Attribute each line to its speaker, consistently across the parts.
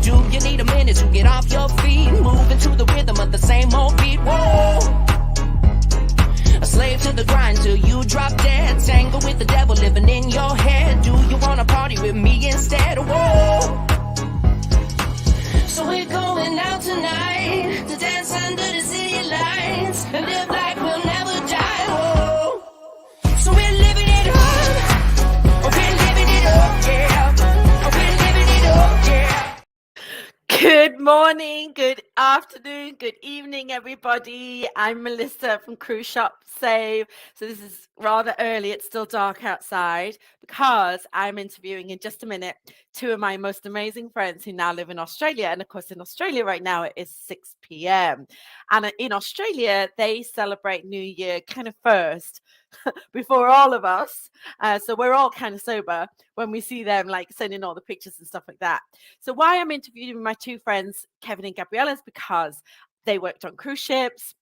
Speaker 1: Do you need a minute to get off your feet? Moving to the rhythm of the same old beat. Whoa. A slave to the grind till you drop dead. Tangle with the devil living in your head. Do you wanna party with me instead? Whoa. So we're going out tonight to dance under the city lights and live like we'll never die. Whoa. So we're living it up. We're living it up, yeah. We're living it up, yeah.
Speaker 2: Good morning, good afternoon, good evening, everybody. I'm Melissa from Cruise Shop Save. So this is rather early. It's still dark outside because I'm interviewing in just a minute two of my most amazing friends who now live in Australia. And of course, in Australia right now, it is 6 p.m. And in Australia, they celebrate New Year kind of first before all of us. So we're all kind of sober when we see them like sending all the pictures and stuff like that. So why I'm interviewing my two friends, Kevin and Gabriela, is because they worked on cruise ships.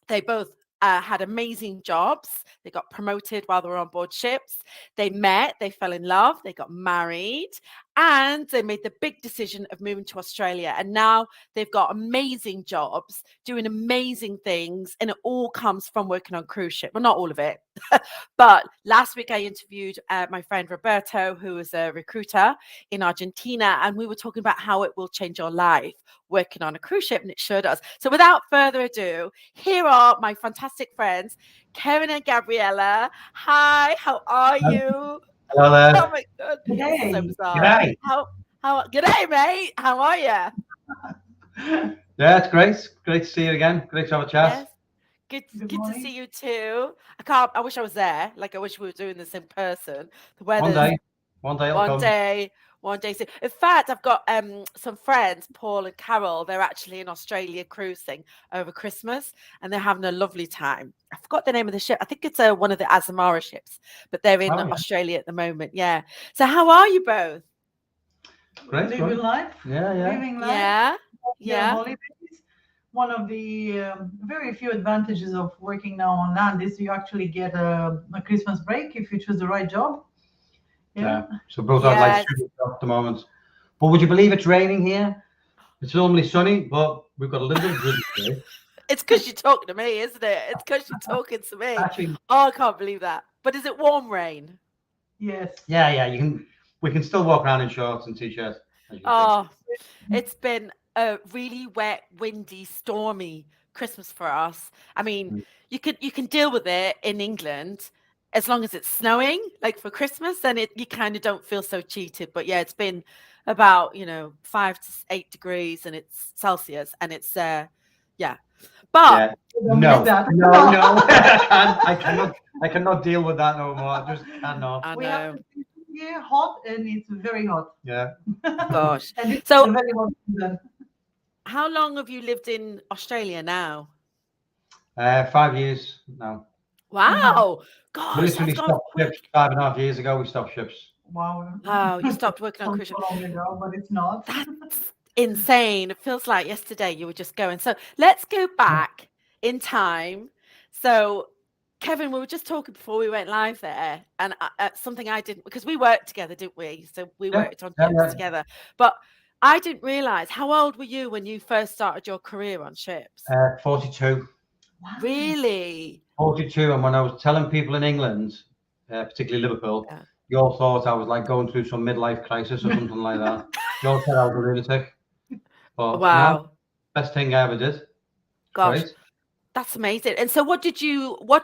Speaker 2: They both had amazing jobs. They got promoted while they were on board ships. They met, they fell in love, they got married, and they made the big decision of moving to Australia. And now they've got amazing jobs, doing amazing things, and it all comes from working on cruise ship. Well, not all of it. But last week I interviewed my friend Roberto, who is a recruiter in Argentina, and we were talking about how it will change your life working on a cruise ship, and it sure does. So without further ado, here are my fantastic friends, Kevin and Gabriela. Hi, how are you?
Speaker 3: Hello there.
Speaker 2: Oh my god, this is so bizarre.
Speaker 3: G'day.
Speaker 2: G'day, mate. How are you?
Speaker 3: Yeah, it's great. Great to see you again. Great to have a chat.
Speaker 2: Yes. Good to see you too. I wish I was there. Like I wish we were doing this in person. The weather's
Speaker 3: One day it'll come.
Speaker 2: One day soon. In fact, I've got some friends, Paul and Carol. They're actually in Australia cruising over Christmas, and they're having a lovely time. I forgot the name of the ship. I think it's one of the Azamara ships, but they're in Australia at the moment. Yeah. So how are you both?
Speaker 3: Great.
Speaker 4: Living life.
Speaker 3: Yeah.
Speaker 4: Living life.
Speaker 2: Yeah.
Speaker 4: Holidays. One of the very few advantages of working now on land is you actually get a Christmas break if you choose the right job.
Speaker 3: Yeah. So both are like at the moment. But would you believe it's raining here? It's normally sunny, but we've got a little bit of drizzle today.
Speaker 2: It's because you're talking to me, isn't it? It's because you're talking to me.
Speaker 3: Actually,
Speaker 2: I can't believe that. But is it warm rain?
Speaker 4: Yes.
Speaker 3: Yeah. We can still walk around in shorts and t-shirts.
Speaker 2: It's been a really wet, windy, stormy Christmas for us. I mean, you can deal with it in England as long as it's snowing, like for Christmas, then you kind of don't feel so cheated. But yeah, it's been about 5 to 8 degrees and it's Celsius, and it's But
Speaker 3: no. I cannot deal with that no more. I just cannot.
Speaker 2: I know.
Speaker 4: We have here hot, and it's very hot.
Speaker 3: Yeah.
Speaker 2: Gosh.
Speaker 4: So very hot season.
Speaker 2: How long have you lived in Australia now?
Speaker 3: 5 years now.
Speaker 2: Wow. Gosh.
Speaker 3: We literally stopped ships 5.5 years ago. We stopped ships.
Speaker 4: Wow.
Speaker 2: You stopped working on cruise ships.
Speaker 4: Long ago, but it's not.
Speaker 2: That's insane. It feels like yesterday you were just going. So let's go back in time. So Kevin, we were just talking before we went live there, and something I didn't, because we worked together, didn't we? So we worked on ships together. But I didn't realize, how old were you when you first started your career on ships?
Speaker 3: 42.
Speaker 4: Wow.
Speaker 2: Really?
Speaker 3: 42. And when I was telling people in England, particularly Liverpool, you all thought I was like going through some midlife crisis or something like that. You all said I was a lunatic. But
Speaker 2: wow.
Speaker 3: Best thing I ever did.
Speaker 2: Gosh.
Speaker 3: Great.
Speaker 2: That's amazing. And so what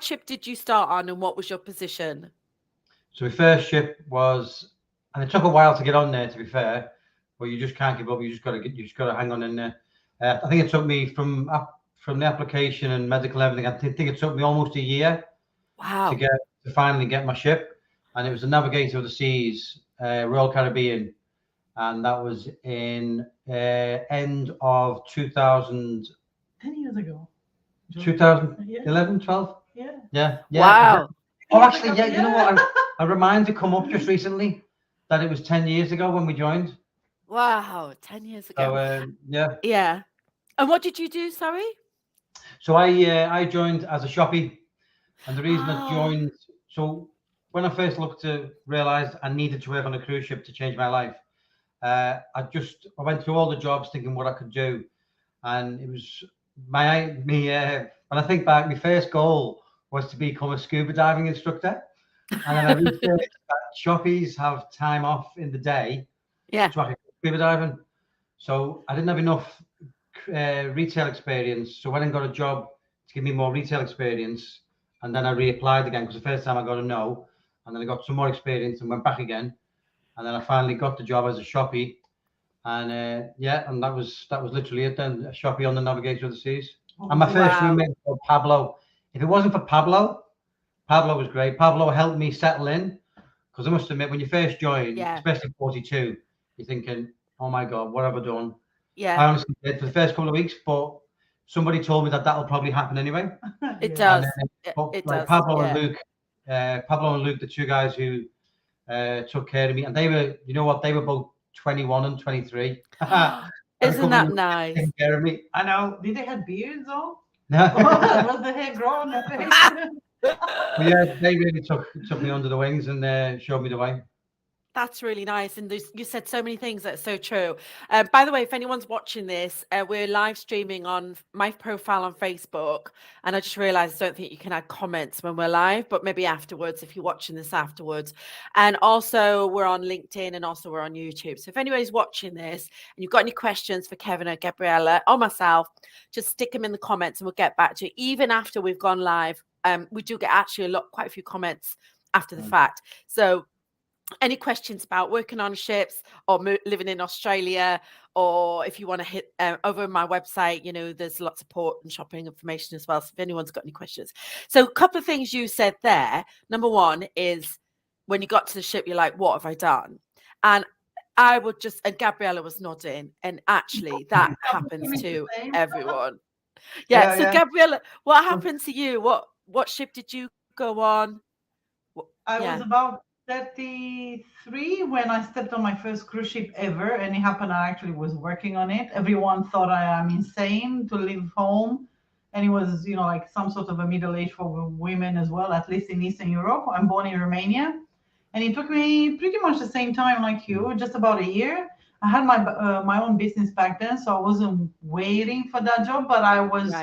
Speaker 2: ship did you start on, and what was your position?
Speaker 3: So my first ship was, and it took a while to get on there, to be fair, but you just can't give up. You just got to hang on in there. I think it took me from the application and medical and everything. I think it took me almost a year.
Speaker 2: Wow.
Speaker 3: to finally get my ship, and it was the Navigator of the Seas, Royal Caribbean, and that was in end of 2000.
Speaker 4: 10 years ago.
Speaker 3: 2011, 12? Yeah.
Speaker 2: Wow.
Speaker 3: Oh, actually, yeah, you know what? A reminder come up just recently that it was 10 years ago when we joined.
Speaker 2: Wow, 10 years ago.
Speaker 3: So, yeah.
Speaker 2: Yeah. And what did you do, sorry?
Speaker 3: So I joined as a shoppy, and the reason I joined, so when I first looked to realize I needed to work on a cruise ship to change my life, I went through all the jobs thinking what I could do, and it was when I think back, my first goal was to become a scuba diving instructor, and then I researched that shoppies have time off in the day,
Speaker 2: Yeah.
Speaker 3: so I could go scuba diving. So I didn't have enough retail experience, so I went and got a job to give me more retail experience, and then I reapplied again because the first time I got a no, and then I got some more experience and went back again, and then I finally got the job as a shoppie, and and that was literally it. Then a shoppie on the Navigator of the Seas, and my first roommate was called Pablo. If it wasn't for Pablo was great. Pablo helped me settle in because I must admit, when you first join, especially 42, you're thinking, "Oh my God, what have I done?"
Speaker 2: Yeah.
Speaker 3: I honestly did for the first couple of weeks, but somebody told me that'll probably happen anyway.
Speaker 2: It does.
Speaker 3: It does. Pablo and Luke, the two guys who took care of me, and they were, you know what, they were both 21 and 23.
Speaker 2: Isn't that nice?
Speaker 3: Taking care of me. I know.
Speaker 4: Did they have beards on?
Speaker 3: No.
Speaker 4: Was the hair growing?
Speaker 3: Yeah, they really took me under the wings and showed me the way.
Speaker 2: That's really nice. And you said so many things that's so true. By the way, if anyone's watching this, we're live streaming on my profile on Facebook. And I just realized I don't think you can add comments when we're live, but maybe afterwards, if you're watching this afterwards. And also we're on LinkedIn and also we're on YouTube. So if anybody's watching this and you've got any questions for Kevin or Gabriela or myself, just stick them in the comments and we'll get back to you. Even after we've gone live, we do get actually quite a few comments after the fact. So any questions about working on ships or living in Australia, or if you want to hit over my website, there's lots of port and shopping information as well. So if anyone's got any questions. So a couple of things you said there. Number one is when you got to the ship, you're like, what have I done? And I would and Gabriela was nodding. And actually that happens to everyone. Yeah. So Gabriela, what happened to you? What ship did you go on?
Speaker 4: I was about 33 when I stepped on my first cruise ship ever, and it happened I actually was working on it. Everyone thought I am insane to leave home, and it was like some sort of a middle age for women as well, at least in Eastern Europe. I'm born in Romania, and it took me pretty much the same time like you, just about a year. I had my own business back then, so I wasn't waiting for that job, but I was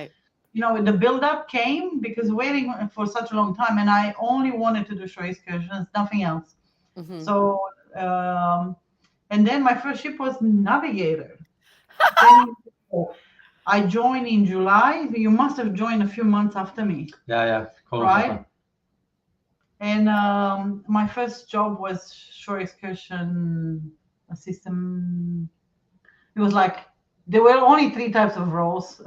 Speaker 4: the build-up came because waiting for such a long time, and I only wanted to do shore excursions, nothing else. Mm-hmm. So, and then my first ship was Navigator. I joined in July. You must have joined a few months after me.
Speaker 3: Yeah. Cool.
Speaker 4: Right. And my first job was shore excursion assistant. It was like, there were only 3 types of roles.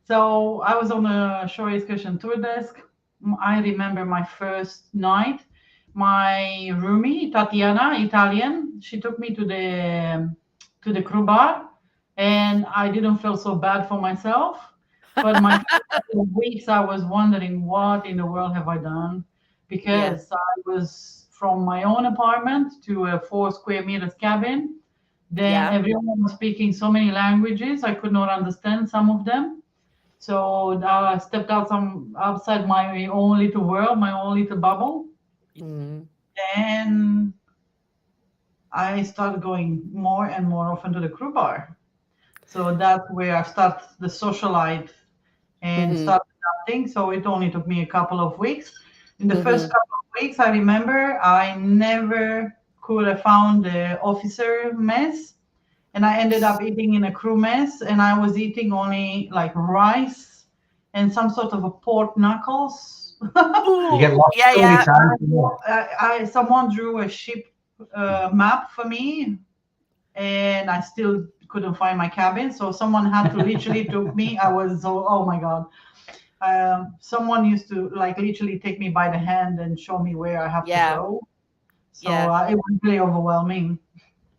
Speaker 4: So I was on a shore excursion tour desk. I remember my first night. My roomie, Tatiana, Italian, she took me to the crew bar, and I didn't feel so bad for myself. But my first weeks, I was wondering, what in the world have I done? Because I was from my own apartment to a 4 square meters cabin. Then everyone was speaking so many languages, I could not understand some of them. So I stepped outside my own little world, my own little bubble. Mm. And I started going more and more often to the crew bar. So that's where I started the socialite and started adapting. So it only took me a couple of weeks. In the first couple of weeks, I remember I never could have found the officer mess, and I ended up eating in a crew mess, and I was eating only like rice and some sort of a pork knuckles.
Speaker 3: You get lost
Speaker 4: someone drew a ship map for me, and I still couldn't find my cabin, so someone had to literally took me. I was so, oh my God. Someone used to literally take me by the hand and show me where I have to go. So it was really overwhelming.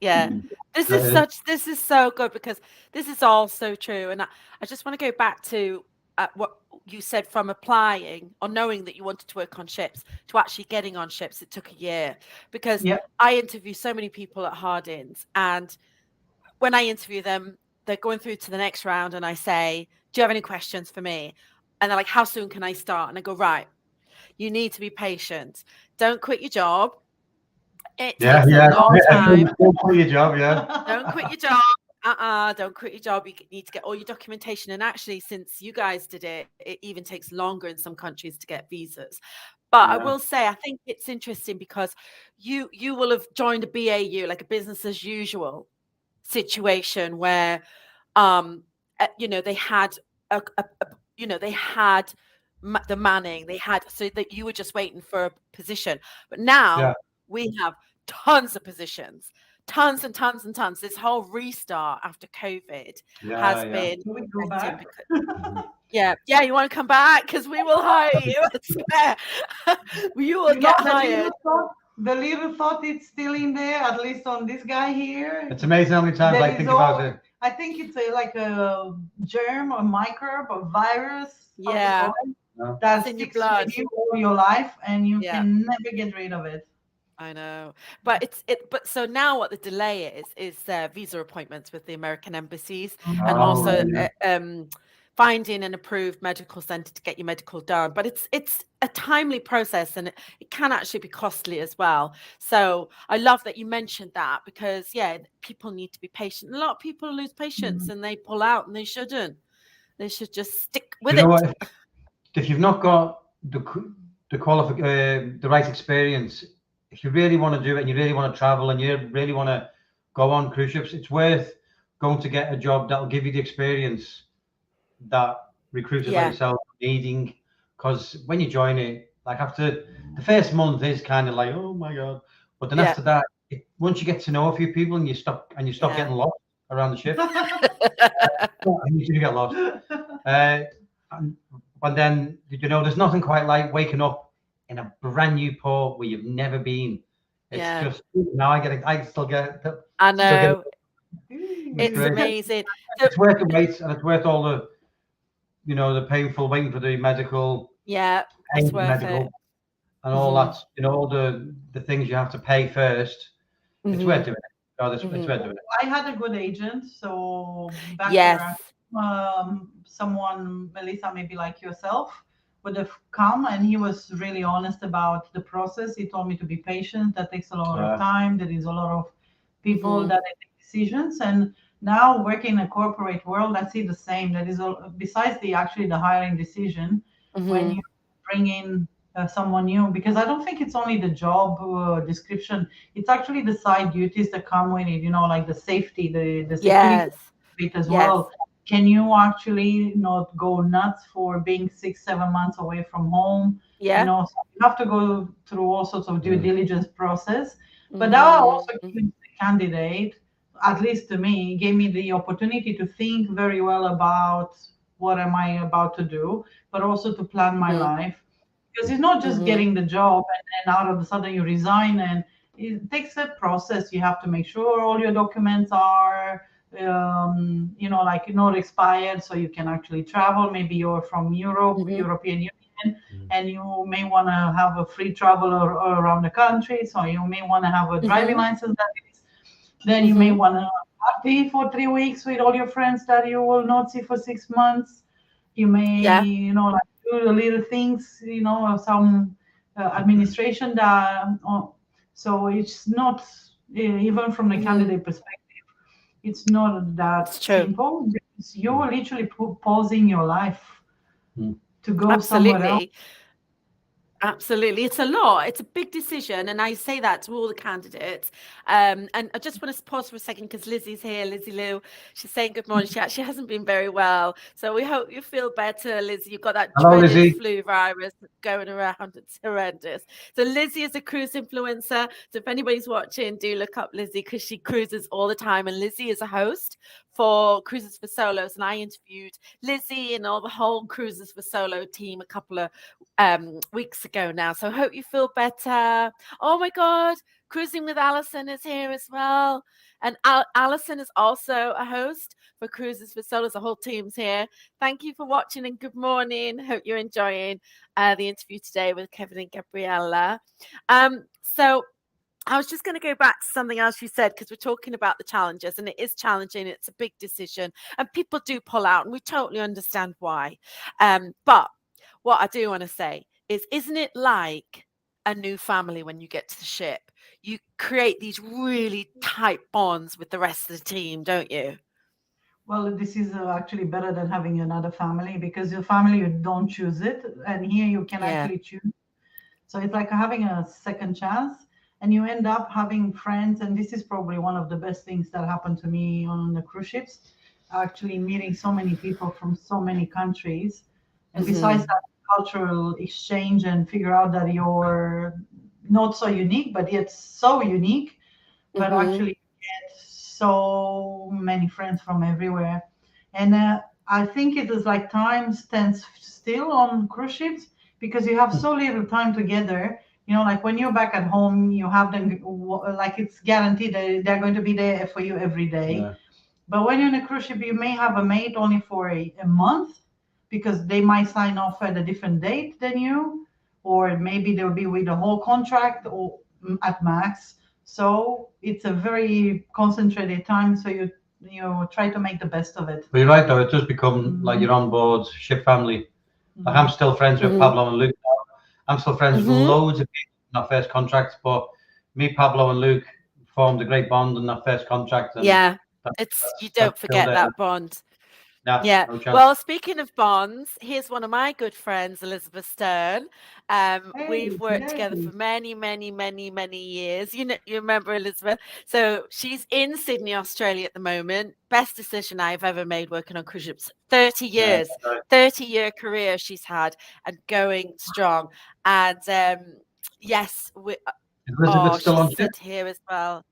Speaker 2: Yeah, this is so good, because this is all so true. And I just want to go back to what you said, from applying or knowing that you wanted to work on ships to actually getting on ships. It took a year, because I interview so many people at Hardin's, and when I interview them, they're going through to the next round, and I say, do you have any questions for me? And they're like, how soon can I start? And I go, right, you need to be patient. Don't quit your job. It
Speaker 3: Yeah,
Speaker 2: takes a
Speaker 3: yeah.
Speaker 2: long time.
Speaker 3: Don't quit your job, yeah.
Speaker 2: Don't quit your job. Don't quit your job. You need to get all your documentation. And actually, since you guys did it, it even takes longer in some countries to get visas. But I
Speaker 3: Yeah.
Speaker 2: will say, I think it's interesting because you will have joined a BAU, like a business as usual situation where, they had they had the manning, they had, so that you were just waiting for a position. But now
Speaker 3: Yeah.
Speaker 2: we have tons of positions, tons and tons and tons. This whole restart after COVID
Speaker 3: Yeah,
Speaker 2: has
Speaker 3: yeah.
Speaker 2: been
Speaker 4: Do we go
Speaker 2: interesting
Speaker 4: back?
Speaker 2: because, yeah, you want to come back because we will hire you. I swear. You will get hired.
Speaker 4: The little thought it's still in there, at least on this guy here.
Speaker 3: It's amazing how many times
Speaker 4: There
Speaker 3: I
Speaker 4: is
Speaker 3: think about
Speaker 4: all-
Speaker 3: it.
Speaker 4: I think it's like a germ or microbe or virus. how they
Speaker 2: Yeah.
Speaker 4: call it,
Speaker 3: No.
Speaker 4: that
Speaker 2: It's in your
Speaker 4: sticks
Speaker 2: blood.
Speaker 4: with you all your life, and you
Speaker 2: Yeah.
Speaker 4: can never get rid of it.
Speaker 2: I know, but but so now what the delay is visa appointments with the American embassies, and
Speaker 3: Oh,
Speaker 2: also
Speaker 3: yeah.
Speaker 2: finding an approved medical center to get your medical done. But it's a timely process, and it can actually be costly as well. So I love that you mentioned that, because people need to be patient. A lot of people lose patience and they pull out, and they shouldn't. They should just stick with
Speaker 3: You know
Speaker 2: it.
Speaker 3: what? If you've not got the right experience, if you really want to do it and you really want to travel and you really want to go on cruise ships, it's worth going to get a job that'll give you the experience that recruiters like yourself are needing. Because when you join it, like after the first month is kind of like, oh my god, but then after that, once you get to know a few people and you stop getting lost around the ship, you do get lost. And then, there's nothing quite like waking up in a brand new port where you've never been. It's just, now I still get it.
Speaker 2: I know. It's
Speaker 3: great.
Speaker 2: amazing.
Speaker 3: It's worth the wait, and it's worth all the, the painful waiting for the medical,
Speaker 2: It's worth it.
Speaker 3: and all that, all the things you have to pay first. It's worth doing it. God, it's worth doing it.
Speaker 4: I had a good agent, so back
Speaker 2: Yes.
Speaker 4: someone, Melissa, maybe like yourself, would have come, and he was really honest about the process. He told me to be patient. That takes a lot of time. There is a lot of people that they make decisions. And now working in a corporate world, I see the same. That is, besides the hiring decision, when you bring in someone new, because I don't think it's only the job description. It's actually the side duties that come with it. Like the safety, the security bit as well. Can you actually not go nuts for being 6-7 months away from home? So you have to go through all sorts of due diligence process. But that also gives the candidate, at least to me, gave me the opportunity to think very well about what am I about to do, but also to plan my life. Because it's not just getting the job and then out of a sudden you resign, and it takes a process. You have to make sure all your documents are not expired, so you can actually travel. Maybe you're from European Union, and you may want to have a free travel around the country, so you may want to have a driving license. Then you may want to party for 3 weeks with all your friends that you will not see for 6 months. You may do the little things, some administration that so it's not, even from the candidate perspective, it's not that simple. You're literally pausing your life to go somewhere else.
Speaker 2: Absolutely. It's a lot. It's a big decision. And I say that to all the candidates. And I just want to pause for a second because Lizzie's here, Lizzie Lou. She's saying good morning. She actually hasn't been very well. So we hope you feel better, Lizzie. You've got that dreaded flu virus going around. It's horrendous. So Lizzie is a cruise influencer. So if anybody's watching, do look up Lizzie because she cruises all the time. And Lizzie is a host for Cruises for Solos. And I interviewed Lizzie and all the whole Cruises for Solo team a couple of weeks ago now. So I hope you feel better. Oh my God, Cruising with Alison is here as well. And Alison is also a host for Cruises for Solos. The whole team's here. Thank you for watching and good morning. Hope you're enjoying the interview today with Kevin and Gabriela. So I was just going to go back to something else you said, because we're talking about the challenges, and it is challenging. It's a big decision and people do pull out, and we totally understand why. But what I do want to say is, isn't it like a new family when you get to the ship? you create these really tight bonds with the rest of the team, don't you?
Speaker 4: Well, this is actually better than having another family, because your family, you don't choose it, and here you can
Speaker 2: Yeah.
Speaker 4: actually choose. So it's like having a second chance, and you end up having friends. And this is probably one of the best things that happened to me on the cruise ships, actually meeting so many people from so many countries. And besides that, cultural exchange, and figure out that you're not so unique, but yet so unique, but actually get so many friends from everywhere. And I think it is like time stands still on cruise ships, because you have so little time together. You know, like when you're back at home, you have them, like it's guaranteed that they're going to be there for you every day.
Speaker 3: Yeah.
Speaker 4: But when you're on a cruise ship, you may have a mate only for a month, because they might sign off at a different date than you, or maybe they'll be with the whole contract or at max. So it's a very concentrated time. So you try to make the best of it.
Speaker 3: But you're right, though. It does become like your onboard ship family. Like I'm still friends with Pablo and Luke now. I'm still friends with loads of people in our first contract, but me, Pablo, and Luke formed a great bond in our first contract. And
Speaker 2: Yeah, you don't forget
Speaker 3: still
Speaker 2: that bond.
Speaker 3: there.
Speaker 2: Yeah.
Speaker 3: No chance.
Speaker 2: Well, speaking of bonds, here's one of my good friends, Elizabeth Stern. We've worked together for many, many, many, many years. You remember Elizabeth? So she's in Sydney, Australia at the moment. Best decision I've ever made working on cruise ships. 30 years, 30-year career she's had, and going strong. And yes,
Speaker 3: Is Elizabeth still on
Speaker 2: she's
Speaker 3: ship?
Speaker 2: sit here as well.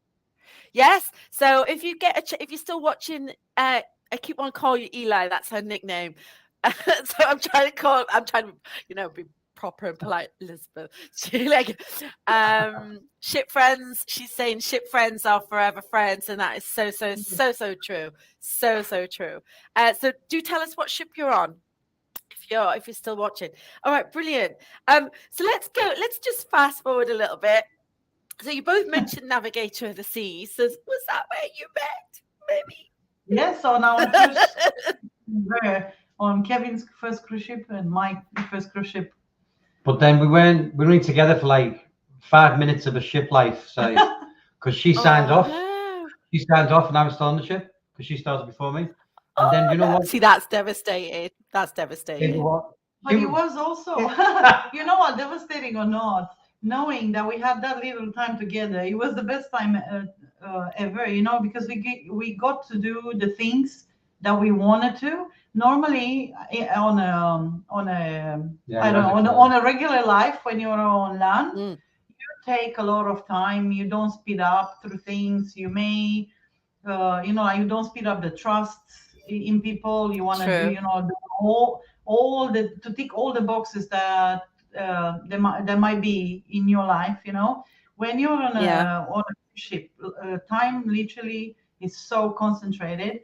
Speaker 2: Yes. So if you get if you're still watching, I keep on calling you Eli. That's her nickname. So I'm trying to be proper and polite, Elizabeth. She ship friends. She's saying ship friends are forever friends, and that is so true. So true. So do tell us what ship you're on, if you're still watching. All right, brilliant. So let's go. Let's just fast forward a little bit. So you both mentioned Navigator of the Seas. So was that where you met? Maybe.
Speaker 4: Yes, on our cruise, on Kevin's first cruise ship and my first cruise ship.
Speaker 3: But then we weren't together for like 5 minutes of a ship life, so because she signed off.
Speaker 2: No.
Speaker 3: She signed off, and I was still on the ship because she started before me. And then you know what?
Speaker 2: See, that's devastating. That's devastating.
Speaker 3: You know what?
Speaker 4: But it was also, you know what, devastating or not, knowing that we had that little time together. It was the best time ever, because we got to do the things that we wanted to. Normally, on a regular life, when you're on land, you take a lot of time. You don't speed up through things. You may, you don't speed up the trust in people. You want to do, to tick all the boxes that there might be in your life. When you're on a ship, time literally is so concentrated.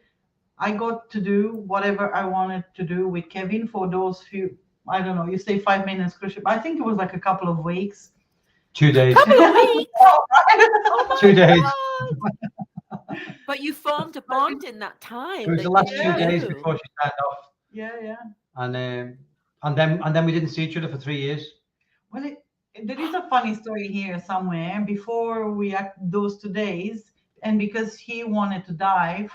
Speaker 4: I got to do whatever I wanted to do with Kevin for those few, I don't know, you say 5 minutes cruise ship. I think it was like a couple of weeks.
Speaker 3: 2 days.
Speaker 2: Couple of weeks.
Speaker 3: Oh, 2 days.
Speaker 2: But you formed a bond in that time.
Speaker 3: It was the last 2 days before she signed off.
Speaker 4: Yeah.
Speaker 3: And then we didn't see each other for 3 years.
Speaker 4: Well, there is a funny story here somewhere. Before we had those 2 days, and because he wanted to dive,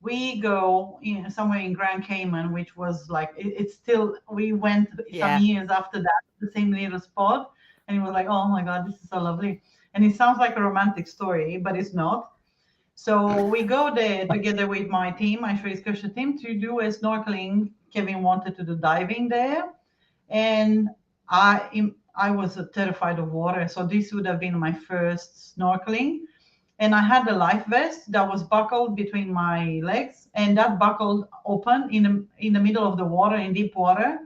Speaker 4: we go somewhere in Grand Cayman, which was like, it's still, we went some years after that, the same little spot. And it was like, oh my God, this is so lovely. And it sounds like a romantic story, but it's not. So we go there together with my team, my Shore Excursion team, to do a snorkeling. Kevin wanted to do diving there. And I was terrified of water. So this would have been my first snorkeling. And I had a life vest that was buckled between my legs, and that buckled open in the middle of the water, in deep water.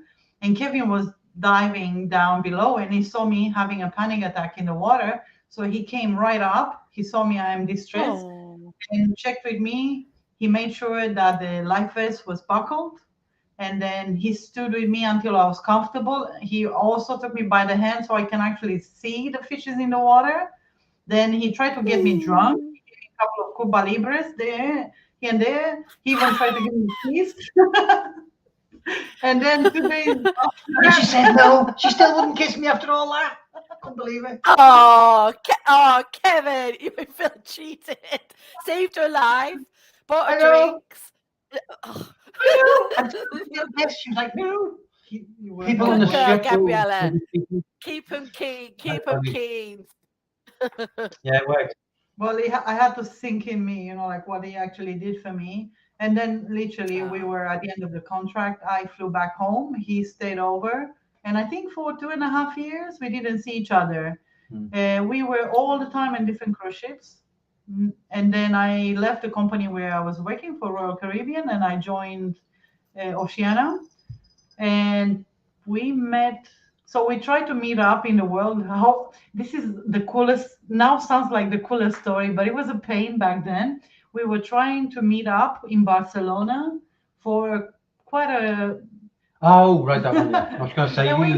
Speaker 4: And Kevin was diving down below, and he saw me having a panic attack in the water. So he came right up. He saw me, I am distressed, and checked with me. He made sure that the life vest was buckled. And then he stood with me until I was comfortable. He also took me by the hand so I can actually see the fishes in the water. Then he tried to get me drunk. He gave me a couple of Cuba Libres there and there. He even tried to give me keys. And then 2 days after
Speaker 3: And she said no. She still wouldn't kiss me after all that.
Speaker 4: Can't believe it.
Speaker 2: Oh, Kevin, you feel cheated. Saved your life. Bought
Speaker 4: I
Speaker 2: her
Speaker 4: know.
Speaker 2: drinks. Oh.
Speaker 4: And she was like, no. You were
Speaker 3: People on
Speaker 2: Good
Speaker 3: the
Speaker 2: girl,
Speaker 3: ship.
Speaker 2: Gabriela. Keep him keen. Keep him
Speaker 3: funny.
Speaker 2: keen.
Speaker 3: Yeah, it worked.
Speaker 4: Well, I had to sink in me, like what he actually did for me. And then literally we were at the end of the contract. I flew back home. He stayed over. And I think for 2.5 years, we didn't see each other. We were all the time in different cruise ships. And then I left the company where I was working for Royal Caribbean and I joined Oceania. And we met. So we tried to meet up in the world. How this is the coolest, now sounds like the coolest story, but it was a pain back then. We were trying to meet up in Barcelona for quite a.
Speaker 3: Oh, right, that one. Yeah, I was going to say.
Speaker 4: And we
Speaker 3: you-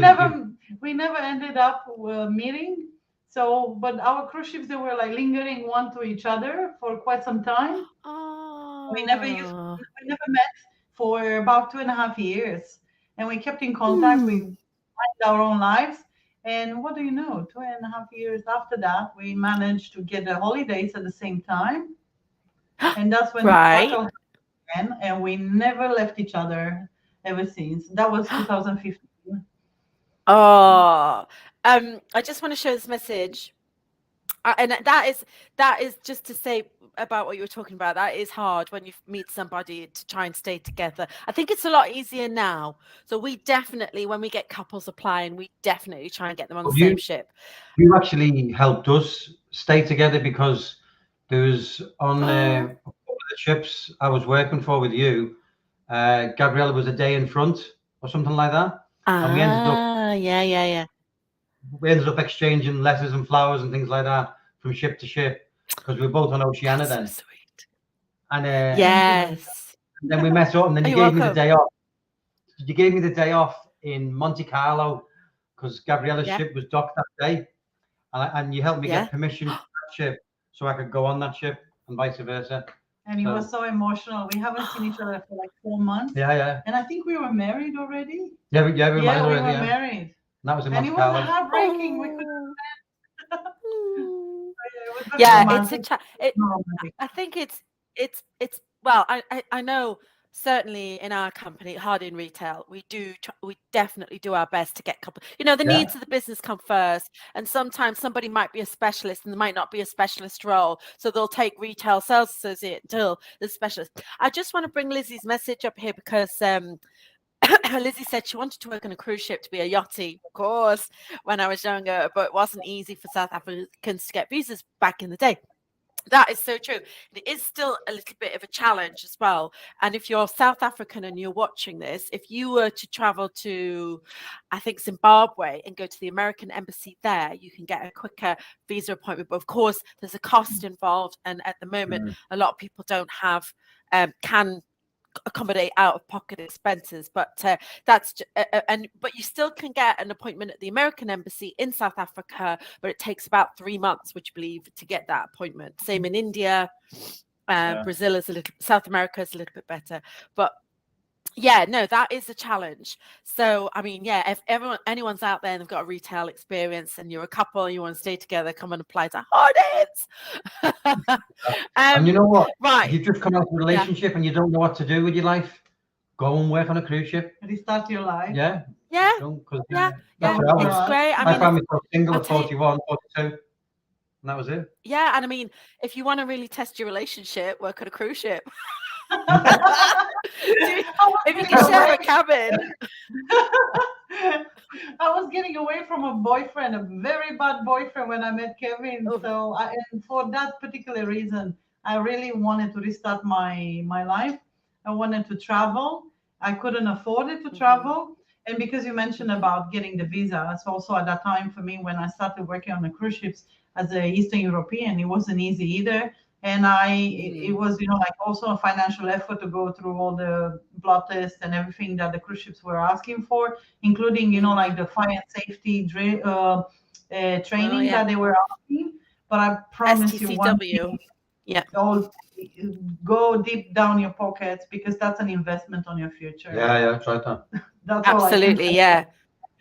Speaker 4: never ended up meeting. So, but our cruise ships, they were like lingering one to each other for quite some time.
Speaker 2: Oh.
Speaker 4: We never met for about 2.5 years, and we kept in contact. We lived our own lives, and what do you know? 2.5 years after that, we managed to get the holidays at the same time, and that's when
Speaker 2: Right.
Speaker 4: the battle began, and we never left each other ever since. That was 2015.
Speaker 2: Oh, I just want to show this message, and that is just to say about what you were talking about. That is hard when you meet somebody to try and stay together. I think it's a lot easier now. So we definitely, when we get couples applying, we definitely try and get them on the same ship.
Speaker 3: You actually helped us stay together because there was on the ships I was working for with you, Gabriela was a day in front or something like that. And we ended up we ended up exchanging letters and flowers and things like that from ship to ship because we were both on Oceania then.
Speaker 2: So sweet.
Speaker 3: And
Speaker 2: Yes.
Speaker 3: and then we met up and then you
Speaker 2: You're
Speaker 3: gave me the
Speaker 2: welcome.
Speaker 3: day off. You gave me the day off in Monte Carlo because Gabriela's ship was docked that day. And you helped me get permission for that ship so I could go on that ship and vice versa.
Speaker 4: And it was so emotional. We haven't seen each other for like 4 months.
Speaker 3: Yeah.
Speaker 4: And I think we were married already.
Speaker 3: Yeah, we were married already.
Speaker 4: We were married.
Speaker 3: And that was in
Speaker 4: And
Speaker 3: Monte
Speaker 4: it was
Speaker 3: Carlo.
Speaker 4: heartbreaking. We couldn't.
Speaker 2: I think it's well, I know certainly in our company, Hard in Retail, we definitely do our best to get couple. The needs of the business come first, and sometimes somebody might be a specialist and there might not be a specialist role, so they'll take retail sales associate until the specialist. I just want to bring Lizzie's message up here because Lizzie said she wanted to work on a cruise ship to be a yachty, of course, when I was younger, but it wasn't easy for South Africans to get visas back in the day. That is so true. It is still a little bit of a challenge as well. And if you're South African and you're watching this, if you were to travel to, I think, Zimbabwe and go to the American embassy there, you can get a quicker visa appointment. But of course, there's a cost involved. And at the moment, a lot of people don't have, can accommodate out-of-pocket expenses, but but you still can get an appointment at the American embassy in South Africa, but it takes about 3 months, would you believe, to get that appointment. Same in India. Brazil is South America is a little bit better, but that is a challenge. So I mean, if anyone's out there and they've got a retail experience and you're a couple and you want to stay together, come and apply to Hardins.
Speaker 3: And you know what?
Speaker 2: Right.
Speaker 3: You've just come out of a relationship and you don't know what to do with your life. Go and work on a cruise ship.
Speaker 4: Restart your life.
Speaker 3: Yeah.
Speaker 2: It's great.
Speaker 3: I found myself single at 41, 42. And that was it.
Speaker 2: Yeah, and I mean, if you want to really test your relationship, work on a cruise ship. If you can share a cabin.
Speaker 4: I was getting away from a boyfriend, a very bad boyfriend, when I met Kevin. So, and for that particular reason, I really wanted to restart my life. I wanted to travel. I couldn't afford it to travel. And because you mentioned about getting the visa, it's also at that time for me when I started working on the cruise ships as an Eastern European, it wasn't easy either. And it was, like also a financial effort to go through all the blood tests and everything that the cruise ships were asking for, including, like the fire and safety training that they were asking. But I promise you one thing, go deep down your pockets because that's an investment on your future.
Speaker 3: Yeah, try that.
Speaker 4: That's
Speaker 2: absolutely,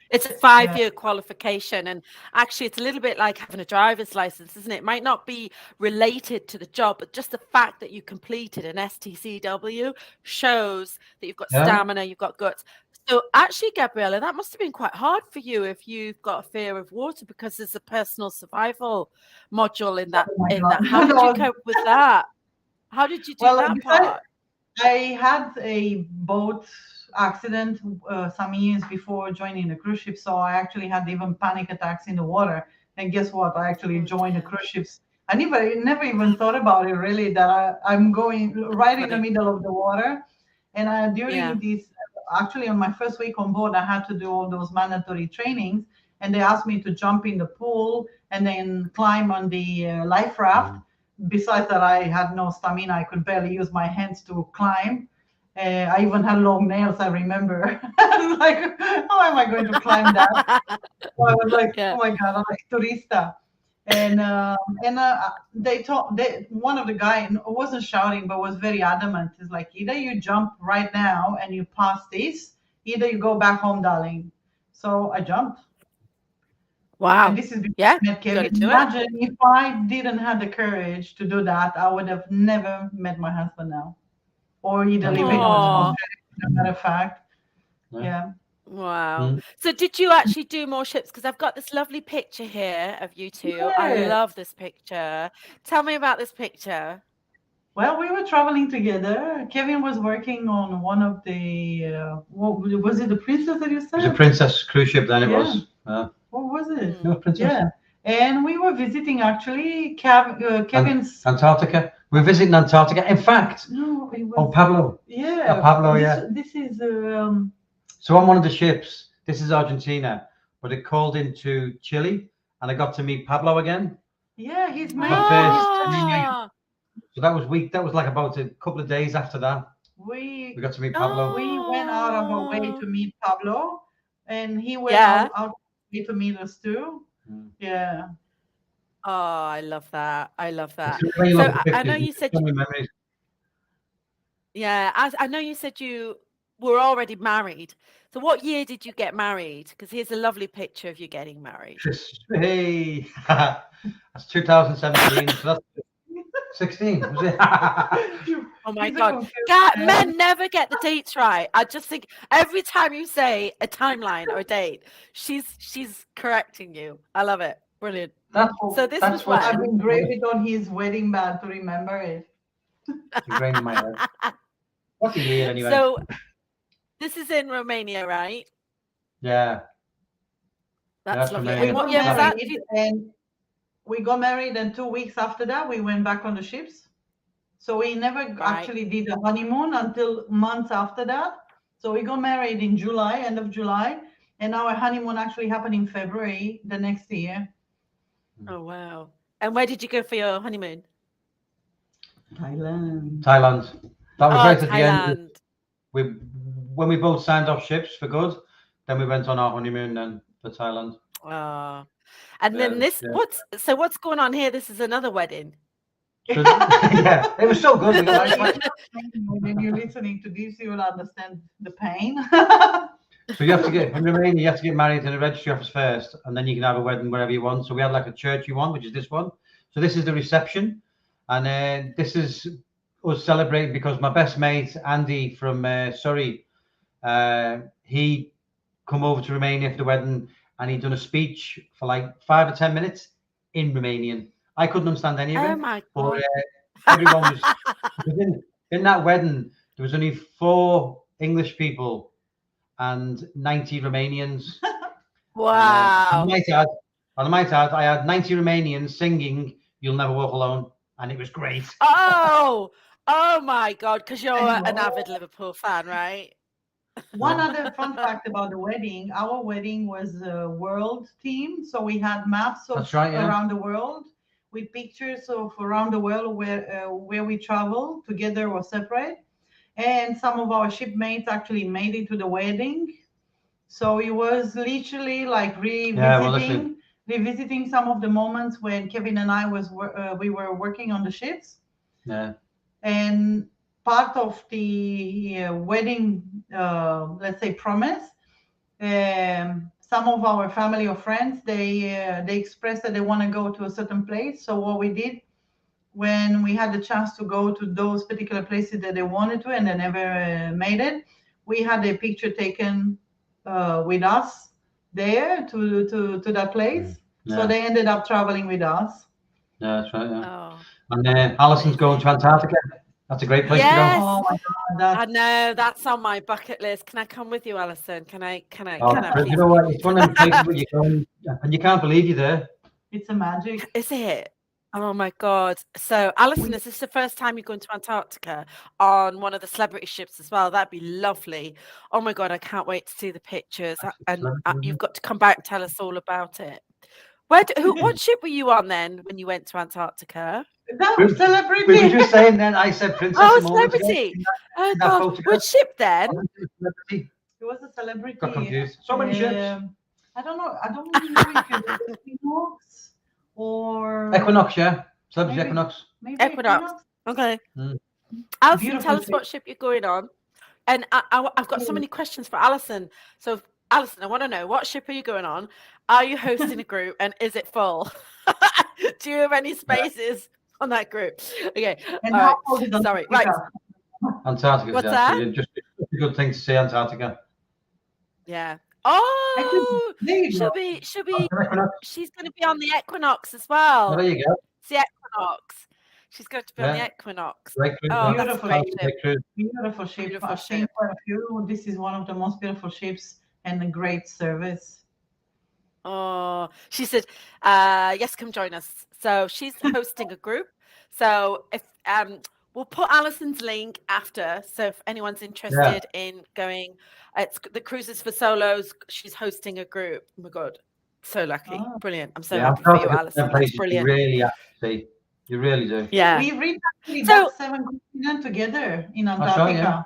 Speaker 2: It's a 5-year qualification, and actually it's a little bit like having a driver's license, isn't it? It might not be related to the job, but just the fact that you completed an STCW shows that you've got
Speaker 3: Yeah.
Speaker 2: stamina, you've got guts. So actually, Gabriela, that must have been quite hard for you if you've got a fear of water, because there's a personal survival module in that.
Speaker 4: Oh my
Speaker 2: In
Speaker 4: God.
Speaker 2: that, how did you cope with that? How did you do
Speaker 4: Well,
Speaker 2: that
Speaker 4: besides,
Speaker 2: part?
Speaker 4: I had a boat accident some years before joining the cruise ship, so I actually had even panic attacks in the water. And guess what? I actually
Speaker 2: Oh,
Speaker 4: joined the
Speaker 2: dear.
Speaker 4: cruise ships. I never even thought about it really, that I'm going right in the
Speaker 2: Funny.
Speaker 4: middle of the water. And
Speaker 2: Yeah.
Speaker 4: during this, actually on my first week on board, I had to do all those mandatory trainings, and they asked me to jump in the pool and then climb on the life raft. Besides that, I had no stamina. I could barely use my hands to climb. I even had long nails, I remember. I was like, how am I going to climb that? So I was like,
Speaker 2: Yeah.
Speaker 4: oh my God, I'm like turista. And one of the guy wasn't shouting, but was very adamant. It's like, either you jump right now and you pass this, either you go back home, darling. So I jumped.
Speaker 2: Wow.
Speaker 4: And this is before
Speaker 2: Yeah,
Speaker 4: I met
Speaker 2: you got
Speaker 4: Kevin.
Speaker 2: to do it.
Speaker 4: Imagine if I didn't have the courage to do that, I would have never met my husband now, or either living in
Speaker 2: Aw.
Speaker 4: Australia, as a matter of fact.
Speaker 3: Yeah.
Speaker 4: Yeah.
Speaker 2: Wow.
Speaker 3: Mm.
Speaker 2: So did you actually do more ships? Because I've got this lovely picture here of you two. I
Speaker 4: Yeah.
Speaker 2: love this picture. Tell me about this picture.
Speaker 4: Well, we were traveling together. Kevin was working on one of the, what was it, the Princess that you
Speaker 3: It was a
Speaker 4: said?
Speaker 3: Princess cruise ship then, it
Speaker 4: Yeah.
Speaker 3: was.
Speaker 4: What was it?
Speaker 3: No, Princess.
Speaker 4: Yeah. And we were visiting actually Kevin's.
Speaker 3: Antarctica. We're visiting Antarctica. In fact,
Speaker 4: No, it
Speaker 3: oh,
Speaker 4: was.
Speaker 3: Pablo.
Speaker 4: Yeah.
Speaker 3: Pablo,
Speaker 4: this,
Speaker 3: yeah.
Speaker 4: This is.
Speaker 3: So on one of the ships, this is Argentina, but it called into Chile, and I got to meet Pablo again.
Speaker 4: Yeah, he's
Speaker 3: My
Speaker 4: made.
Speaker 2: Ah,
Speaker 3: So that was like about a couple of days after that. We
Speaker 4: We
Speaker 3: got to meet Pablo.
Speaker 4: we went out of our way
Speaker 2: oh.
Speaker 4: to meet Pablo, and he went
Speaker 2: Yeah.
Speaker 4: out of way to meet us too.
Speaker 3: Mm.
Speaker 4: Yeah.
Speaker 2: Oh, I love that. I love that.
Speaker 3: It's really
Speaker 2: So
Speaker 3: lovely
Speaker 2: I know
Speaker 3: pictures.
Speaker 2: you said,
Speaker 3: So many memories.
Speaker 2: yeah, I know you said you were already married. So what year did you get married? Because here's a lovely picture of you getting married.
Speaker 3: Hey, that's 2017. So that's 16, was it?
Speaker 2: Oh my
Speaker 4: He's a
Speaker 2: God.
Speaker 4: confused man.
Speaker 2: Men never get the dates right. I just think every time you say a timeline or a date, she's correcting you. I love it. Brilliant. So this
Speaker 3: That's
Speaker 2: was
Speaker 3: what
Speaker 4: I've
Speaker 2: when?
Speaker 4: engraved it on his wedding band to remember it.
Speaker 3: It's ingrained in my head. What a year, anyway.
Speaker 2: So this is in Romania, right?
Speaker 3: Yeah.
Speaker 2: That's
Speaker 3: That's
Speaker 2: lovely.
Speaker 3: Romania.
Speaker 2: And what
Speaker 4: We
Speaker 2: year
Speaker 4: got
Speaker 2: was that?
Speaker 4: married, and we got married, and 2 weeks after that, we went back on the ships. So we never actually did a honeymoon until months after that. So we got married in July, end of July, and our honeymoon actually happened in February the next year.
Speaker 2: Oh wow. And where did you go for your honeymoon?
Speaker 4: Thailand.
Speaker 3: That was
Speaker 2: Oh,
Speaker 3: right at the end.
Speaker 2: Thailand.
Speaker 3: When we both signed off ships for good, then we went on our honeymoon then for Thailand.
Speaker 2: Oh. And
Speaker 3: Yeah,
Speaker 2: then this,
Speaker 3: yeah.
Speaker 2: what's going on here? This is another wedding.
Speaker 3: So, yeah, it was so good. We got
Speaker 4: When you're listening to this, you will understand the pain.
Speaker 3: So you have to get in Romania, you have to get married in a registry office first, and then you can have a wedding wherever you want. So we had like a churchy one, which is this one. So this is the reception, and this is us celebrating because my best mate Andy from Surrey, he come over to Romania for the wedding, and he'd done a speech for like 5 or 10 minutes in Romanian. I couldn't understand any of it.
Speaker 2: Oh my
Speaker 3: But
Speaker 2: God.
Speaker 3: everyone was in that wedding. There was only 4 English people and 90 Romanians.
Speaker 2: Wow.
Speaker 3: And I might add, I had 90 Romanians singing "You'll Never Walk Alone," and it was great.
Speaker 2: Oh my God, because you're an avid Liverpool fan, right?
Speaker 4: One other fun fact about the wedding, our wedding was a world theme. So we had maps of
Speaker 3: That's right, yeah.
Speaker 4: around the world with pictures of around the world where we travel together or separate. And some of our shipmates actually made it to the wedding. So it was literally like revisiting some of the moments when Kevin and I we were working on the ships.
Speaker 3: Yeah.
Speaker 4: And part of the wedding, let's say, promise, some of our family or friends, they expressed that they want to go to a certain place. So what we did, when we had the chance to go to those particular places that they wanted to and they never made it, we had a picture taken with us there to that place. So they ended up traveling with us.
Speaker 3: Yeah, that's right. Yeah.
Speaker 2: Oh,
Speaker 3: And Alison's going to Antarctica. That's a great place
Speaker 2: yes.
Speaker 3: to go.
Speaker 4: Oh my God,
Speaker 2: I know that's on my bucket list. Can I come with you, Alison? Can I
Speaker 3: Oh, but
Speaker 2: please?
Speaker 3: you know what? It's one of them places where you go and you can't believe you're there.
Speaker 4: it's a magic.
Speaker 2: Is it? Oh my God. So, Alison, is this the first time you're going to Antarctica on one of the celebrity ships as well? That'd be lovely. Oh my God, I can't wait to see the pictures. And you've got to come back and tell us all about it. What ship were you on then when you went to Antarctica?
Speaker 4: That was celebrity.
Speaker 3: We were just saying then, I said princess
Speaker 2: Oh,
Speaker 3: a moment ago.
Speaker 2: celebrity. Oh
Speaker 3: that
Speaker 2: God,
Speaker 3: photograph.
Speaker 2: which ship then?
Speaker 3: Celebrity.
Speaker 4: It was a celebrity.
Speaker 3: Got confused. So many ships.
Speaker 4: I don't know. I don't really know if it was Equinox or
Speaker 3: Equinox, yeah. Celebrity
Speaker 4: Maybe.
Speaker 3: Equinox.
Speaker 4: maybe
Speaker 2: Equinox. Okay.
Speaker 3: Mm.
Speaker 2: Alison,
Speaker 4: Beautiful
Speaker 2: tell us
Speaker 4: ship.
Speaker 2: what ship you're going on. And I've got so many questions for Alison. So, Alison, I want to know, what ship are you going on? Are you hosting a group and is it full? Do you have any spaces on that group? Okay.
Speaker 4: And
Speaker 2: all
Speaker 4: how
Speaker 2: right.
Speaker 4: old is
Speaker 2: Sorry. Right.
Speaker 4: Antarctica?
Speaker 3: Antarctica.
Speaker 2: What's
Speaker 3: yeah.
Speaker 2: that?
Speaker 3: Just a good thing to see Antarctica.
Speaker 2: Yeah. Oh,
Speaker 4: There you go.
Speaker 3: Equinox.
Speaker 2: she's going to be on the Equinox as
Speaker 3: Oh,
Speaker 2: well.
Speaker 3: there you go.
Speaker 2: It's the Equinox. She's going to be on the
Speaker 3: Yeah.
Speaker 2: Equinox.
Speaker 3: Great cruise.
Speaker 2: Oh,
Speaker 3: yeah.
Speaker 2: that's a
Speaker 4: Beautiful
Speaker 2: great
Speaker 3: Great
Speaker 2: ship.
Speaker 3: cruise.
Speaker 4: Beautiful ship.
Speaker 2: Beautiful
Speaker 4: I've seen
Speaker 2: ship.
Speaker 4: quite a few. This is one of the most beautiful ships and a great service.
Speaker 2: Oh, she said, yes, come join us. So she's hosting a group. So if we'll put Alison's link after. So if anyone's interested in going, it's the cruises for solos. She's hosting a group. Oh my God, so lucky,
Speaker 4: Oh.
Speaker 2: brilliant. I'm so
Speaker 3: Yeah,
Speaker 2: happy for you,
Speaker 3: Antarctica,
Speaker 2: Alison.
Speaker 3: them
Speaker 2: That's
Speaker 3: places you
Speaker 2: brilliant.
Speaker 3: really have to see. You really do.
Speaker 2: Yeah.
Speaker 4: We reached actually
Speaker 2: So-
Speaker 4: that 7 continents together in
Speaker 3: That's right,
Speaker 4: Antarctica.
Speaker 3: yeah.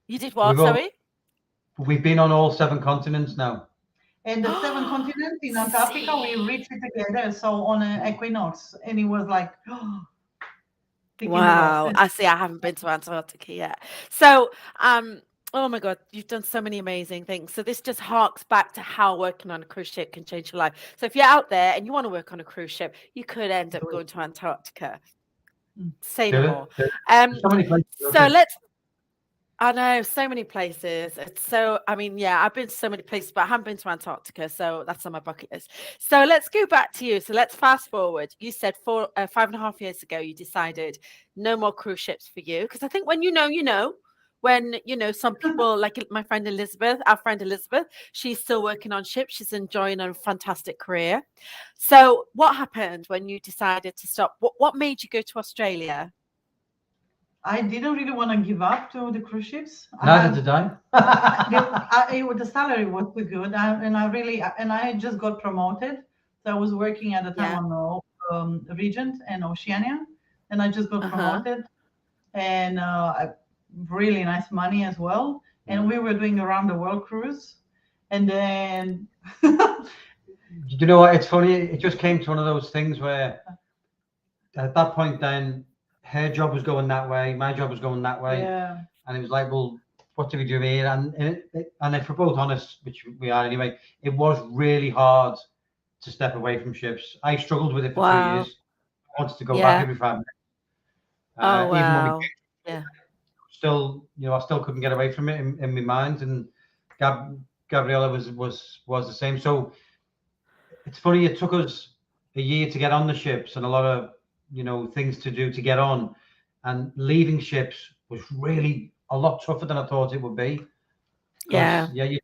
Speaker 2: You did what?
Speaker 3: We've all-
Speaker 2: Sorry.
Speaker 3: We've been on all 7 continents now.
Speaker 4: And the 7 continents in Antarctica, we reached it together. So on an equinox, and it was like, kicking the
Speaker 2: Wow.
Speaker 4: bus.
Speaker 2: I see. I haven't been to Antarctica yet. So, oh my God, you've done so many amazing things. So this just harks back to how working on a cruise ship can change your life. So if you're out there and you want to work on a cruise ship, you could end up going to Antarctica. Say no
Speaker 3: Do it,
Speaker 2: more.
Speaker 3: do it. So many places.
Speaker 2: So I know so many places. It's so, I mean, yeah, I've been to so many places, but I haven't been to Antarctica. So that's on my bucket list. So let's go back to you. So let's fast forward. You said 5.5 years ago, you decided no more cruise ships for you. Because I think when you know, when, some people like my friend Elizabeth, our friend Elizabeth, she's still working on ships. She's enjoying a fantastic career. So what happened when you decided to stop? What made you go to Australia?
Speaker 4: I didn't really want to give up to the cruise ships.
Speaker 3: Neither did I.
Speaker 4: The salary was too good, and I had just got promoted. So I was working at the time on Regent and Oceania, and I just got promoted, and really nice money as well. And we were doing around the world cruise, and then
Speaker 3: You know what? It's funny. It just came to one of those things where at that point then her job was going that way, my job was going that way.
Speaker 4: yeah.
Speaker 3: And it was like, well, what do we do here? And if we're both honest, which we are anyway, it was really hard to step away from ships. I struggled with it for 2 years. I wanted to go back every 5 minutes.
Speaker 2: Oh,
Speaker 3: Even when
Speaker 2: wow.
Speaker 3: we still, I still couldn't get away from it in my mind. And Gabriela was the same. So it's funny, it took us a year to get on the ships and a lot of, things to do to get on. And leaving ships was really a lot tougher than I thought it would be.
Speaker 2: Yeah.
Speaker 3: Yeah,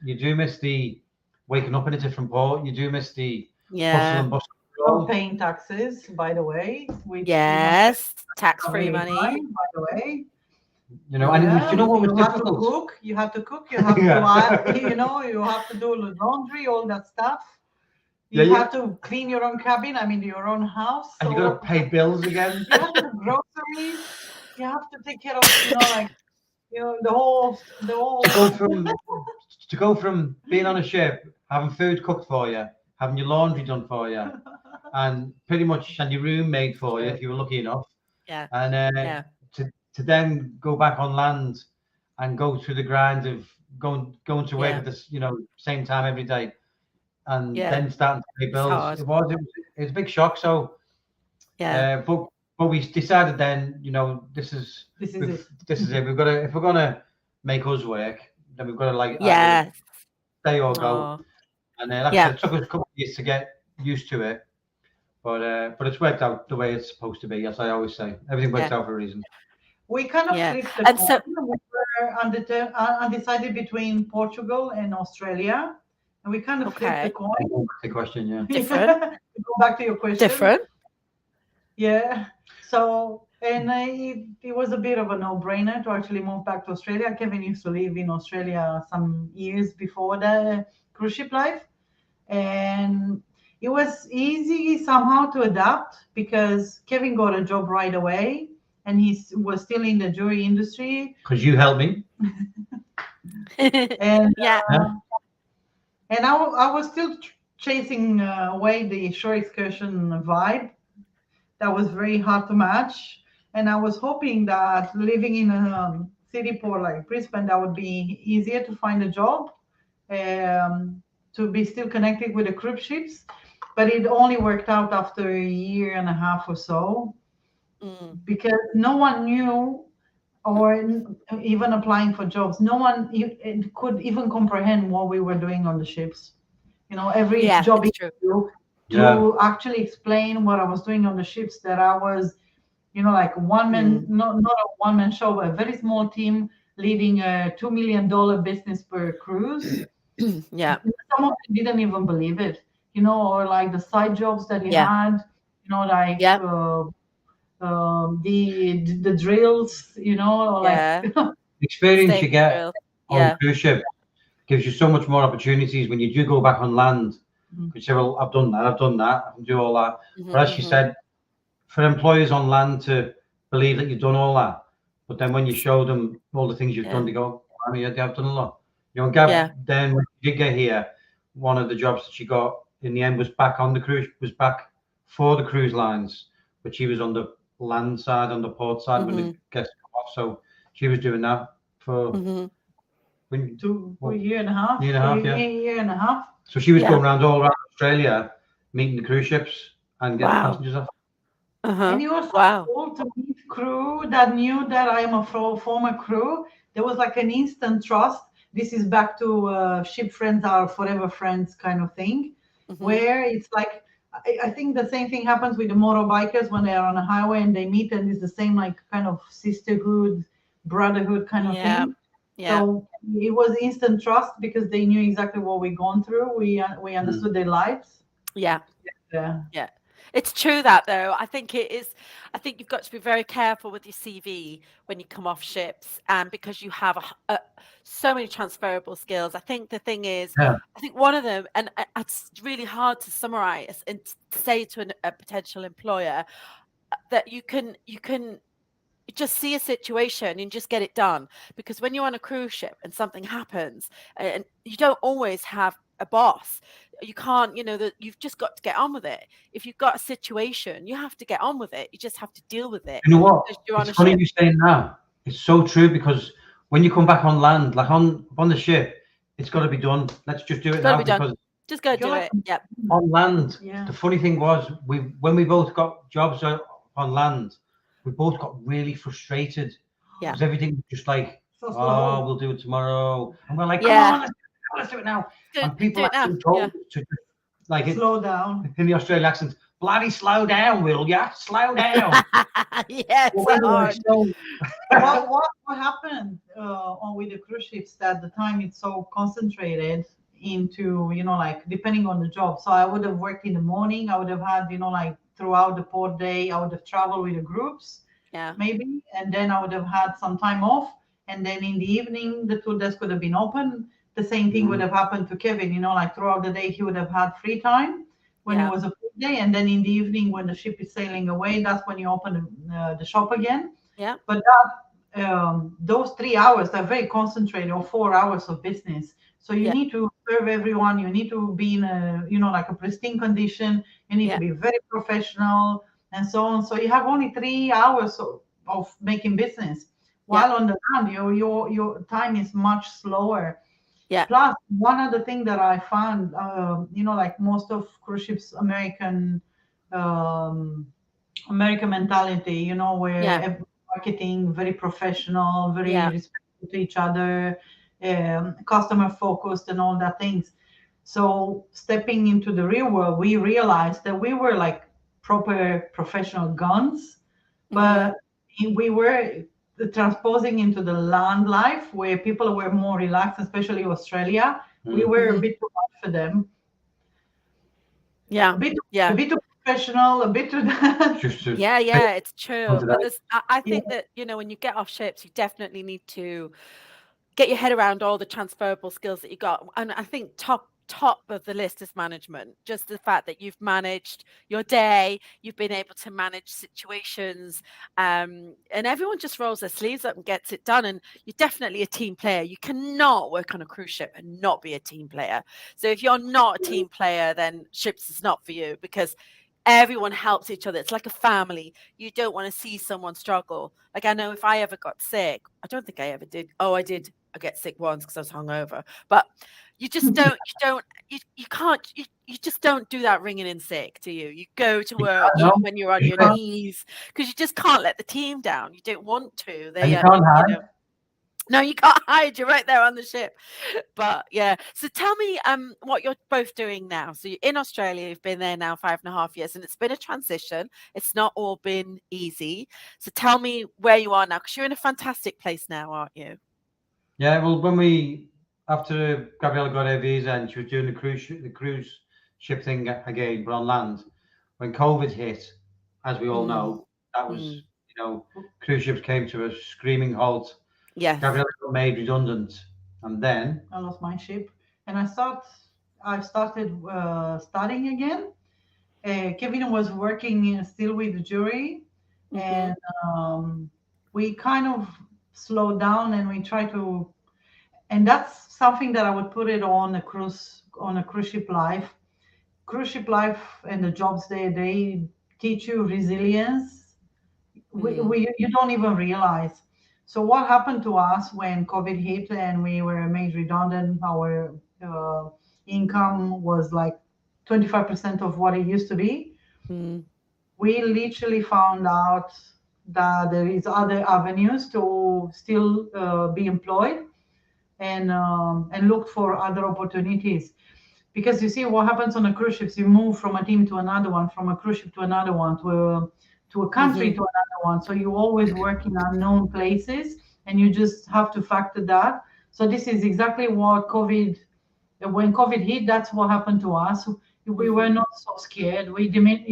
Speaker 3: you do miss the waking up in a different port. You do miss the hustle and bustle.
Speaker 4: Not paying taxes, by the way. Which
Speaker 2: Yes, tax-free
Speaker 4: really
Speaker 2: money.
Speaker 4: high, by the way.
Speaker 3: And you know what was
Speaker 4: you have to
Speaker 3: difficult?
Speaker 4: cook. You have to cook. You have to, you have to do laundry, all that stuff. You have to clean your own cabin. I mean, your own house.
Speaker 3: And you got to pay bills again.
Speaker 4: You have to do groceries. You have to take care of, the whole.
Speaker 3: To go from being on a ship, having food cooked for you, having your laundry done for you, and pretty much and your room made for you if you were lucky enough.
Speaker 2: Yeah.
Speaker 3: And to then go back on land and go through the grind of going to work
Speaker 2: Yeah.
Speaker 3: at this, same time every day, and
Speaker 2: Yeah.
Speaker 3: then starting to pay
Speaker 2: It's
Speaker 3: bills.
Speaker 2: hard.
Speaker 3: It was a big shock. So,
Speaker 2: Yeah.
Speaker 3: but we decided then, this is
Speaker 4: This is it.
Speaker 3: this is it. We've got to, if we're gonna make us work, then we've got to either
Speaker 2: Yes.
Speaker 3: stay or go.
Speaker 2: Oh,
Speaker 3: And like I
Speaker 2: yeah.
Speaker 3: said, it took us a couple of years to get used to it, but it's worked out the way it's supposed to be. As I always say, everything works out for a reason.
Speaker 4: We kind of
Speaker 2: Yeah.
Speaker 4: flipped the
Speaker 2: And so,
Speaker 4: coin. We were undecided between Portugal and Australia, and we kind of flipped the
Speaker 2: okay,
Speaker 4: coin.
Speaker 3: The question, yeah.
Speaker 2: Different.
Speaker 4: Go back to your question.
Speaker 2: different.
Speaker 4: Yeah. So, and it was a bit of a no-brainer to actually move back to Australia. Kevin used to live in Australia some years before the cruise ship life, and it was easy somehow to adapt because Kevin got a job right away, and he was still in the jewelry industry.
Speaker 3: Because you helped me.
Speaker 4: And
Speaker 2: Yeah.
Speaker 4: and I was still chasing away the shore excursion vibe. That was very hard to match. And I was hoping that living in a city port like Brisbane, that would be easier to find a job, to be still connected with the cruise ships. But it only worked out after a year and a half or so,
Speaker 2: Mm.
Speaker 4: because no one knew, or even applying for jobs, no one could even comprehend what we were doing on the ships. Every
Speaker 2: Yeah,
Speaker 4: job
Speaker 2: it's true.
Speaker 4: interview,
Speaker 3: Yeah.
Speaker 4: to actually explain what I was doing on the ships, that I was, like one man, not a one man show, but a very small team leading a $2 million business per cruise.
Speaker 2: Yeah.
Speaker 4: Some of them didn't even believe it, or like the side jobs that he
Speaker 2: Yeah.
Speaker 4: had, like
Speaker 2: Yeah.
Speaker 4: the drills, like
Speaker 2: Yeah.
Speaker 3: The experience
Speaker 2: Stay
Speaker 3: you get
Speaker 2: drill.
Speaker 3: on
Speaker 2: Yeah.
Speaker 3: cruise ship gives you so much more opportunities when you do go back on land.
Speaker 4: Mhm.
Speaker 3: You say, well, I've done that, I can do all that.
Speaker 2: Mhm,
Speaker 3: But as you
Speaker 2: mhm.
Speaker 3: said, for employers on land to believe that you've done all that, but then when you show them all the things you've done, they go, I mean, I've done a lot. Gab,
Speaker 2: Yeah.
Speaker 3: then when you did get here, one of the jobs that she got in the end was back on the cruise, was back for the cruise lines, but she was on the land side, on the port side when the guests come off. So she was doing that for
Speaker 2: Mhm.
Speaker 4: a year and a half.
Speaker 3: Year and a half, yeah.
Speaker 4: Year and a half.
Speaker 3: So she was
Speaker 2: Yeah.
Speaker 3: going around all around Australia, meeting the cruise ships and getting
Speaker 2: Wow.
Speaker 3: passengers off.
Speaker 2: Uh-huh.
Speaker 4: And it was so
Speaker 2: Wow.
Speaker 4: cool to meet crew that knew that I am a former crew. There was like an instant trust. This is back to ship friends are forever friends kind of thing,
Speaker 2: Mhm.
Speaker 4: where it's like, I think the same thing happens with the motorbikers when they are on a highway and they meet, and it's the same like kind of sisterhood, brotherhood kind of
Speaker 2: Yeah.
Speaker 4: thing.
Speaker 2: Yeah.
Speaker 4: So it was instant trust because they knew exactly what we'd gone through. We understood their lives.
Speaker 2: Yeah.
Speaker 4: Yeah.
Speaker 2: It's true that though. I think it is. I think you've got to be very careful with your CV when you come off ships, and because you have so many transferable skills. I think the thing is,
Speaker 3: Yeah.
Speaker 2: I think one of them, and it's really hard to summarize and say to a potential employer that you can just see a situation and just get it done, because when you're on a cruise ship and something happens and you don't always have a boss, you can't, that you've just got to get on with it. If you've got a situation, you have to get on with it. You just have to deal with it.
Speaker 3: You know what?
Speaker 2: Because you're on
Speaker 3: It's
Speaker 2: a
Speaker 3: funny
Speaker 2: ship.
Speaker 3: you saying that. It's so true, because when you come back on land, like on the ship, it's got to be done. Let's just do it
Speaker 2: It's gotta
Speaker 3: now,
Speaker 2: be done.
Speaker 3: because
Speaker 2: Just go do
Speaker 4: like-
Speaker 2: it. Yep.
Speaker 3: on land,
Speaker 4: Yeah.
Speaker 3: the funny thing was, when we both got jobs on land, we both got really frustrated
Speaker 2: Yeah.
Speaker 3: because everything was just like,
Speaker 4: So
Speaker 3: oh,
Speaker 4: slow.
Speaker 3: we'll do it tomorrow, and we're like,
Speaker 2: Yeah.
Speaker 3: come on, let's do it now.
Speaker 2: Do
Speaker 3: And people
Speaker 2: it now.
Speaker 3: actually told
Speaker 2: Yeah.
Speaker 3: us to just, like
Speaker 4: Slow down.
Speaker 3: in the Australian accent, bloody slow down, will ya? Slow down.
Speaker 2: Yeah, it's so hard.
Speaker 4: What happened with the cruise ships that the time it's so concentrated into, like depending on the job. So I would have worked in the morning. I would have had, like throughout the port day, I would have traveled with the groups,
Speaker 2: Yeah.
Speaker 4: maybe, and then I would have had some time off. And then in the evening, the tour desk would have been open. The same thing would have happened to Kevin, like throughout the day, he would have had free time when
Speaker 2: Yeah.
Speaker 4: it was a full day. And then in the evening, when the ship is sailing away, that's when you open the shop again.
Speaker 2: Yeah.
Speaker 4: But those 3 hours are very concentrated, or 4 hours of business. So you
Speaker 2: Yeah.
Speaker 4: need to serve everyone. You need to be in a, like a pristine condition. You need
Speaker 2: Yeah.
Speaker 4: to be very professional and so on. So you have only 3 hours of making business. While on the land, your time is much slower.
Speaker 2: Yeah.
Speaker 4: Plus, one other thing that I found, like most of cruise ships, um, American mentality, where
Speaker 2: Yeah.
Speaker 4: marketing very professional, very
Speaker 2: Yeah.
Speaker 4: respectful to each other, customer focused, and all that things. So stepping into the real world, we realized that we were like proper professional guns, but we were transposing into the land life where people were more relaxed, especially Australia. We were a bit too much for them.
Speaker 2: Yeah.
Speaker 4: A bit,
Speaker 2: Yeah.
Speaker 4: a bit too professional, a bit too that.
Speaker 2: Yeah, it's true.
Speaker 3: onto
Speaker 2: But
Speaker 3: that.
Speaker 2: I think that, when you get off ships, you definitely need to get your head around all the transferable skills that you got. And I think top of the list is management. Just the fact that you've managed your day, you've been able to manage situations, and everyone just rolls their sleeves up and gets it done. And you're definitely a team player. You cannot work on a cruise ship and not be a team player. So if you're not a team player, then ships is not for you, because everyone helps each other. It's like a family. You don't want to see someone struggle. Like, I know if I ever got sick, I don't think I ever did. Oh, I did. I get sick once because I was hungover. But you just you can't, you just don't do that ringing in sick, do you? You go to work
Speaker 3: No,
Speaker 2: even when you're on your
Speaker 3: can't.
Speaker 2: knees, because you just can't let the team down. You don't want to.
Speaker 3: And you
Speaker 2: They,
Speaker 3: can't hide.
Speaker 2: no, you can't hide. You're right there on the ship. But yeah. So tell me what you're both doing now. So you're in Australia, you've been there now 5.5 years, and it's been a transition. It's not all been easy. So tell me where you are now, because you're in a fantastic place now, aren't you?
Speaker 3: Yeah, well, after Gabriela got her visa and she was doing the cruise ship thing again, but on land, when COVID hit, as we all know, that was, cruise ships came to a screaming halt.
Speaker 2: Yes.
Speaker 3: Gabriela got made redundant, and then
Speaker 4: I lost my ship, and I started studying again. Kevin was working still with the jury, and we kind of slowed down, and we try to, and that's something that I would put it on a cruise ship life. Cruise ship life and the jobs there, they teach you resilience. You don't even realize. So what happened to us when COVID hit and we were made redundant? Our income was like 25% of what it used to be. We literally found out that there is other avenues to still be employed, and look for other opportunities. Because you see what happens on a cruise ship, you move from a team to another one, from a cruise ship to another one, to a country to another one. So you always work in unknown places, and you just have to factor that. So this is exactly what when COVID hit, that's what happened to us. We were not so scared. We didn't,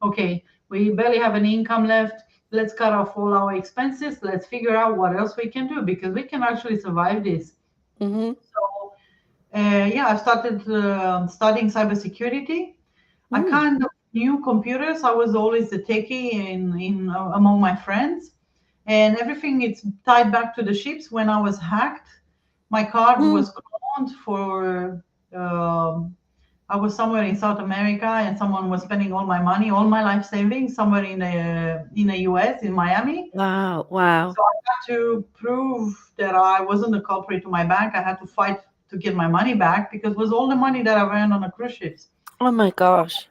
Speaker 4: okay, we barely have an income left. Let's cut off all our expenses. Let's figure out what else we can do, because we can actually survive this. So, I started studying cybersecurity. I kind of knew computers. I was always the techie in among my friends, and everything it's tied back to the ships. When I was hacked, my card was cloned for. I was somewhere in South America, and someone was spending all my money, all my life savings, somewhere in the US, in Miami.
Speaker 2: Wow.
Speaker 4: So I had to prove that I wasn't the culprit to my bank. I had to fight to get my money back, because it was all the money that I earned on the cruise ships.
Speaker 2: Oh my gosh.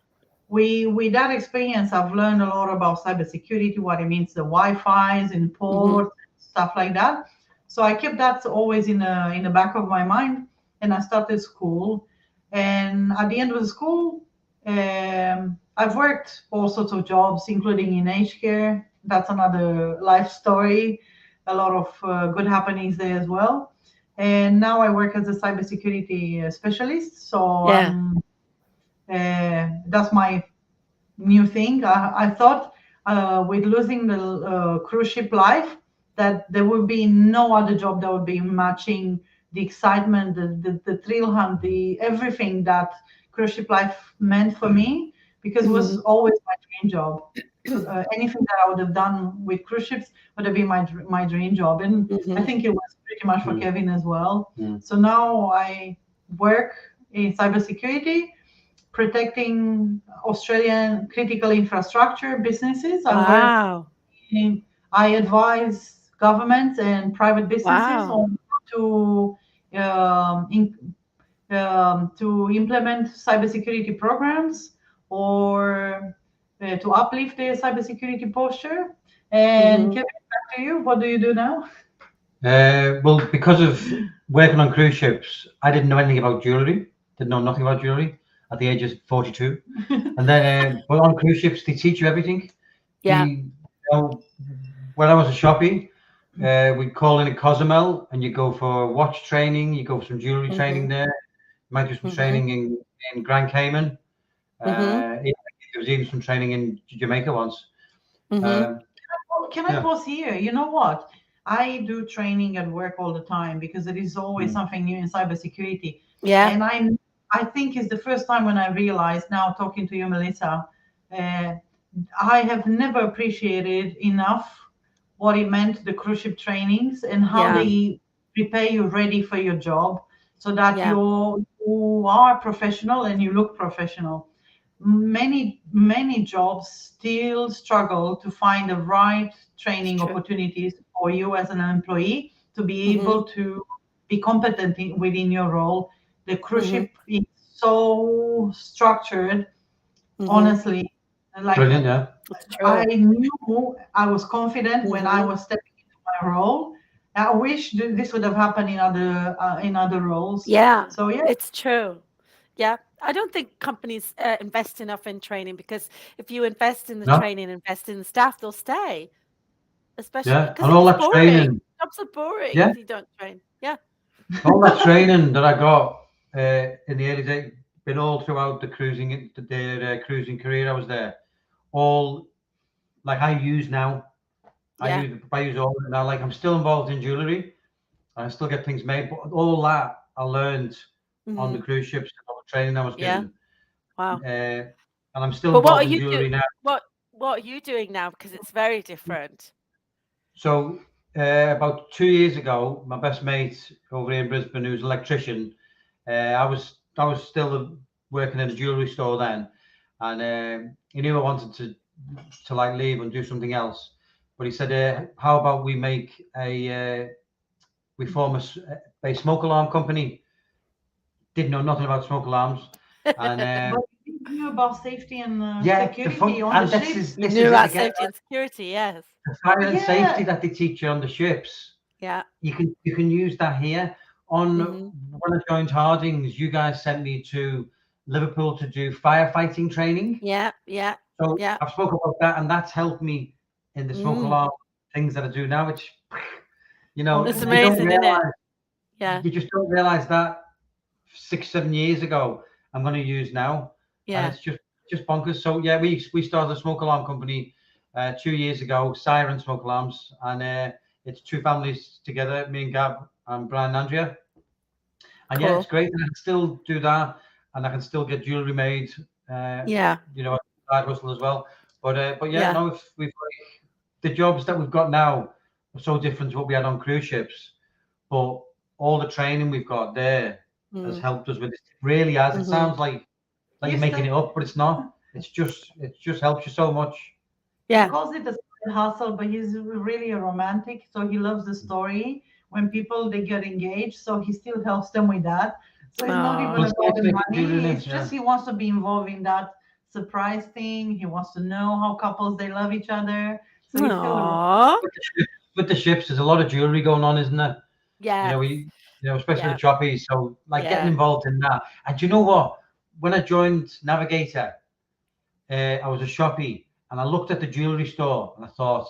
Speaker 4: With that experience, I've learned a lot about cybersecurity, what it means, the Wi-Fi's in ports, stuff like that. So I kept that always in the back of my mind, and I started school. And at the end of the school, I've worked all sorts of jobs, including in aged care. That's another life story. A lot of good happenings there as well. And now I work as a cybersecurity specialist. So that's my new thing. I thought with losing the cruise ship life, that there would be no other job that would be matching the excitement, the thrill hunt, the everything that cruise ship life meant for me, because it was always my dream job. Anything that I would have done with cruise ships would have been my dream job, and I think it was pretty much for Kevin as well. So now I work in cybersecurity, protecting Australian critical infrastructure businesses.
Speaker 2: Wow.
Speaker 4: I advise governments and private businesses
Speaker 2: Wow.
Speaker 4: on how to implement cybersecurity programs or to uplift their cybersecurity posture. And
Speaker 2: Mhm.
Speaker 4: Kevin, back to you. What do you do now?
Speaker 3: Well, because of working on cruise ships, I didn't know anything about jewelry. Didn't know nothing about jewelry at the age of 42. And then, but on cruise ships, they teach you everything.
Speaker 2: Yeah.
Speaker 3: You know, when I was a shoppy, we'd call in a Cozumel and you go for watch training, you go for some jewelry training
Speaker 2: Mhm.
Speaker 3: there. You might do some
Speaker 2: Mhm.
Speaker 3: training in Grand Cayman.
Speaker 2: Mhm.
Speaker 3: There was even some training in Jamaica once.
Speaker 2: Mhm.
Speaker 4: Can I
Speaker 3: Yeah.
Speaker 4: pause here? You know what? I do training at work all the time because there is always
Speaker 3: Mm.
Speaker 4: something new in cybersecurity.
Speaker 2: Yeah.
Speaker 4: And I think it's the first time when I realized now talking to you, Melissa, uh, I have never appreciated enough what it meant, the cruise ship trainings and how
Speaker 2: Yeah.
Speaker 4: they prepare you ready for your job so that
Speaker 2: Yeah.
Speaker 4: you are professional and you look professional. Many jobs still struggle to find the right
Speaker 2: It's
Speaker 4: training
Speaker 2: true.
Speaker 4: opportunities for you as an employee to be
Speaker 2: Mhm.
Speaker 4: able to be competent within your role. The cruise
Speaker 2: Mhm.
Speaker 4: ship is so structured,
Speaker 2: Mhm.
Speaker 4: honestly. Like
Speaker 3: Brilliant, yeah.
Speaker 2: It's
Speaker 4: I
Speaker 2: true.
Speaker 4: knew I was confident when I
Speaker 2: Mhm.
Speaker 4: was stepping into my role. I wish this would have happened in other roles.
Speaker 2: Yeah.
Speaker 4: So yeah,
Speaker 2: It's true. Yeah. I don't think companies invest enough in training because if you invest in the
Speaker 3: No,
Speaker 2: training, invest in the staff, they'll stay. Especially
Speaker 3: yeah.
Speaker 2: because
Speaker 3: And all
Speaker 2: it's
Speaker 3: that
Speaker 2: boring.
Speaker 3: training,
Speaker 2: Jobs are boring
Speaker 3: yeah,
Speaker 2: if you don't train. Yeah.
Speaker 3: all that training that I got in the early days, been all throughout the cruising career I was there. All like I use now.
Speaker 2: Yeah.
Speaker 3: I use all of it now. Like I'm still involved in jewelry. I still get things made, but all that I learned on the
Speaker 2: Mhm.
Speaker 3: cruise ships, all the training I was
Speaker 2: Yeah.
Speaker 3: given,
Speaker 2: Wow.
Speaker 3: and I'm still
Speaker 2: But what are
Speaker 3: involved in
Speaker 2: you
Speaker 3: jewelry now.
Speaker 2: what what are you doing now? Because it's very different.
Speaker 3: So about 2 years ago, my best mate over here in Brisbane, who's an electrician, I was still working in a jewelry store then, and he knew I wanted to like leave and do something else. But he said, "How about we form a smoke alarm company?" Didn't know nothing about smoke alarms, and
Speaker 4: but you knew about safety and
Speaker 3: yeah, the
Speaker 4: security
Speaker 3: fun
Speaker 4: on the
Speaker 3: and this
Speaker 4: ship.
Speaker 3: is
Speaker 2: You
Speaker 3: this
Speaker 2: knew
Speaker 3: is it
Speaker 2: about
Speaker 3: again.
Speaker 2: safety and security, yes.
Speaker 3: The fire and safety
Speaker 4: Yeah,
Speaker 3: that they teach you on the ships.
Speaker 2: Yeah.
Speaker 3: You can use that here. On
Speaker 2: Mhm.
Speaker 3: when I joined Hardings, you guys sent me to Liverpool to do firefighting training.
Speaker 2: Yeah, yeah,
Speaker 3: So
Speaker 2: yeah.
Speaker 3: I've spoken about that, and that's helped me in the smoke
Speaker 2: Mm.
Speaker 3: alarm things that I do now. Which
Speaker 2: It's
Speaker 3: you don't
Speaker 2: amazing, isn't it?
Speaker 3: realize.
Speaker 2: Yeah,
Speaker 3: You just don't realize that 6, 7 years ago I'm going to use now, and
Speaker 2: yeah.
Speaker 3: it's just bonkers. So yeah, we started a smoke alarm company 2 years ago, Siren Smoke Alarms, and it's two families together, me and Gab and Brian and Andrea. And yeah, it's
Speaker 2: Cool.
Speaker 3: great. And I can still do that, and I can still get jewelry made.
Speaker 2: Yeah,
Speaker 3: Side hustle as well. But yeah,
Speaker 2: yeah.
Speaker 3: no, if we've the jobs that we've got now are so different to what we had on cruise ships, but all the training we've got there has
Speaker 2: Mm.
Speaker 3: helped us with it. It really has. It
Speaker 2: Mhm.
Speaker 3: sounds like
Speaker 4: you
Speaker 3: you're making
Speaker 4: still
Speaker 3: it up, but it's not. It just helps you so much.
Speaker 4: he
Speaker 2: Yeah.
Speaker 4: calls it a side hustle, but he's really a romantic, so he loves the story. When people they get engaged, so he still helps them with that. So it's not
Speaker 2: Aw.
Speaker 4: even
Speaker 3: Well, it's great
Speaker 4: about
Speaker 3: to
Speaker 4: the
Speaker 3: make jewelry in
Speaker 4: money.
Speaker 3: it,
Speaker 4: It's
Speaker 3: yeah.
Speaker 4: just he wants to be involved in that surprise thing. He wants to know how couples they love each other. So he's still a
Speaker 2: Aw.
Speaker 3: With the ships, there's a lot of jewelry going on, isn't there?
Speaker 2: Yes.
Speaker 3: Especially
Speaker 2: Yeah.
Speaker 3: the choppies. So like getting
Speaker 2: Yeah.
Speaker 3: involved in that. And do you know what? When I joined Navigator, I was a shoppy, and I looked at the jewelry store, and I thought,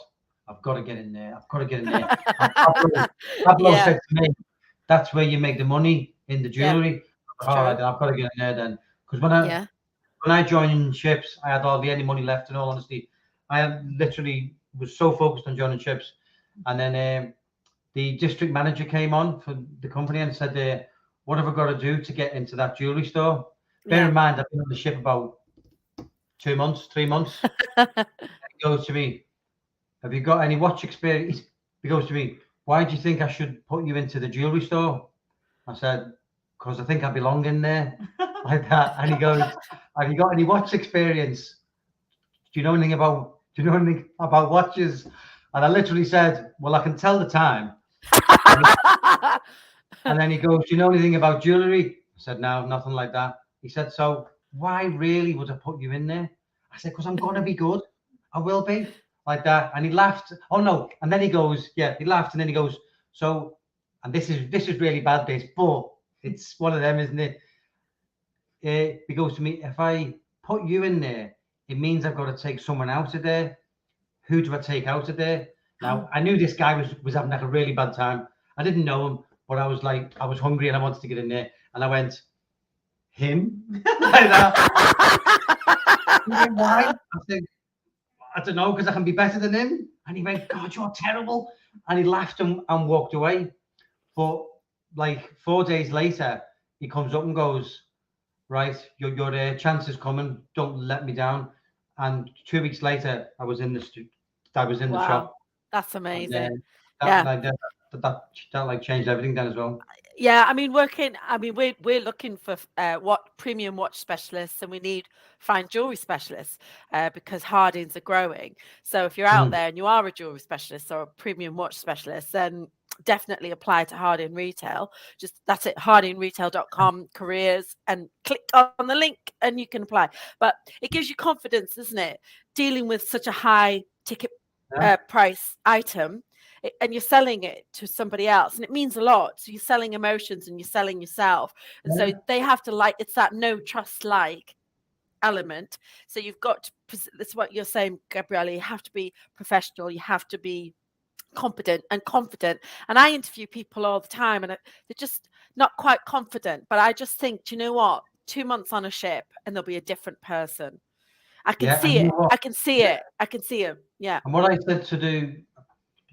Speaker 3: I've got to get in there. I've got to get in there. And Pablo
Speaker 2: Yeah.
Speaker 3: said to me, "That's where you make the money in the
Speaker 2: Yeah.
Speaker 3: jewelry."
Speaker 2: It's
Speaker 3: All right,
Speaker 2: true.
Speaker 3: then I've got to get in there then, because when I joined ships, I had hardly any money left. In all honesty, I had literally was so focused on joining ships, and then the district manager came on for the company and said, "What have I got to do to get into that jewelry store?" Bear
Speaker 2: Yeah.
Speaker 3: in mind, I've been on the ship about 2 months, 3 months. He goes to me, "Have you got any watch experience?" He goes to me, "Why do you think I should put you into the jewelry store?" I said, "Because I think I belong in there," like that. And he goes, "Have you got any watch experience? Do you know anything about watches?" And I literally said, well, I can tell the time. And then he goes, do you know anything about jewellery? I said, no, nothing like that. He said, so why really would I put you in there? I said, because I'm going to be good. I will be. Like that. And he laughed. Oh, no. And then he goes, yeah, he laughed. And then he goes, so, and this is really bad, this, but it's one of them, isn't it? He goes to me, if I put you in there, it means I've got to take someone out of there. Who do I take out of there? Now, I knew this guy was having like a really bad time. I didn't know him, but I was like, I was hungry and I wanted to get in there. And I went, him? Like that. He went, why? I said, I don't know, because I can be better than him. And he went, God, you're terrible. And he laughed and walked away. But like 4 days later, he comes up and goes, right, your chance is coming. Don't let me down. And 2 weeks later, I was in the
Speaker 2: Wow.
Speaker 3: shop.
Speaker 2: That's amazing.
Speaker 3: That like changed everything then as well.
Speaker 2: Yeah, I mean, we're looking for premium watch specialists, and we need fine jewelry specialists because Hardings are growing. So if you're out there and you are a jewelry specialist or a premium watch specialist, then definitely apply to Harding Retail. Just that's it, hardingretail.com careers, and click on the link and you can apply. But it gives you confidence, doesn't it? Dealing with such a high ticket price item. And you're selling it to somebody else, and it means a lot. So you're selling emotions and you're selling yourself, and so they have to like, it's that no trust like element. So you've got to, that's what you're saying, Gabriela, you have to be professional, you have to be competent and confident. And I interview people all the time, and they're just not quite confident, but I just think, do you know what, 2 months on a ship and they'll be a different person. I can see it. I can see it. I can see him. Yeah.
Speaker 3: And what I said to do,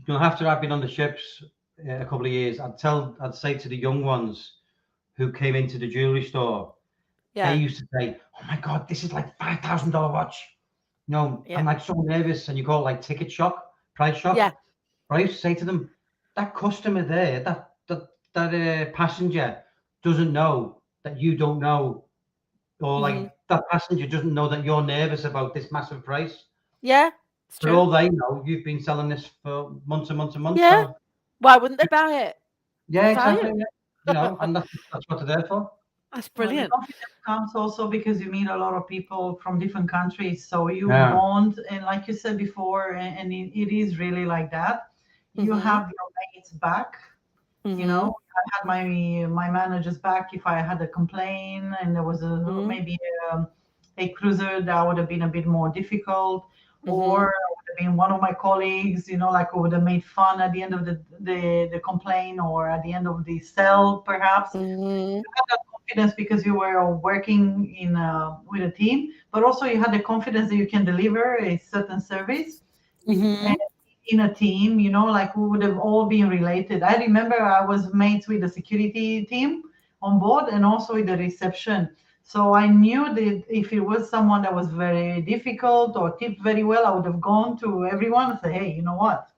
Speaker 3: after I've been on the ships a couple of years, I'd say to the young ones who came into the jewelry store, they used to say, oh my God, this is like $5,000 watch. I'm like so nervous, and you call it like ticket shock, price shock. Yeah. But I used to say to them, that customer there, that passenger doesn't know that you don't know, or like that passenger doesn't know that you're nervous about this massive price.
Speaker 2: Yeah.
Speaker 3: For all they know, you've been selling this for months and months and months.
Speaker 2: Yeah. So. Why wouldn't they buy it?
Speaker 3: Yeah, exactly. Yeah. And that's what they're there for.
Speaker 2: That's brilliant.
Speaker 4: Well, the confidence comes also because you meet a lot of people from different countries, so you bond, and like you said before, and it is really like that. You have your mates back. You know, I had my managers back if I had a complaint, and there was maybe a cruiser that would have been a bit more difficult. Or it would have been one of my colleagues, like who would have made fun at the end of the complaint, or at the end of the sell, perhaps. You had that confidence because you were working with a team, but also you had the confidence that you can deliver a certain service in a team, like we would have all been related. I remember I was mates with the security team on board and also with the reception. So I knew that if it was someone that was very difficult or tipped very well, I would have gone to everyone and say, hey, you know what?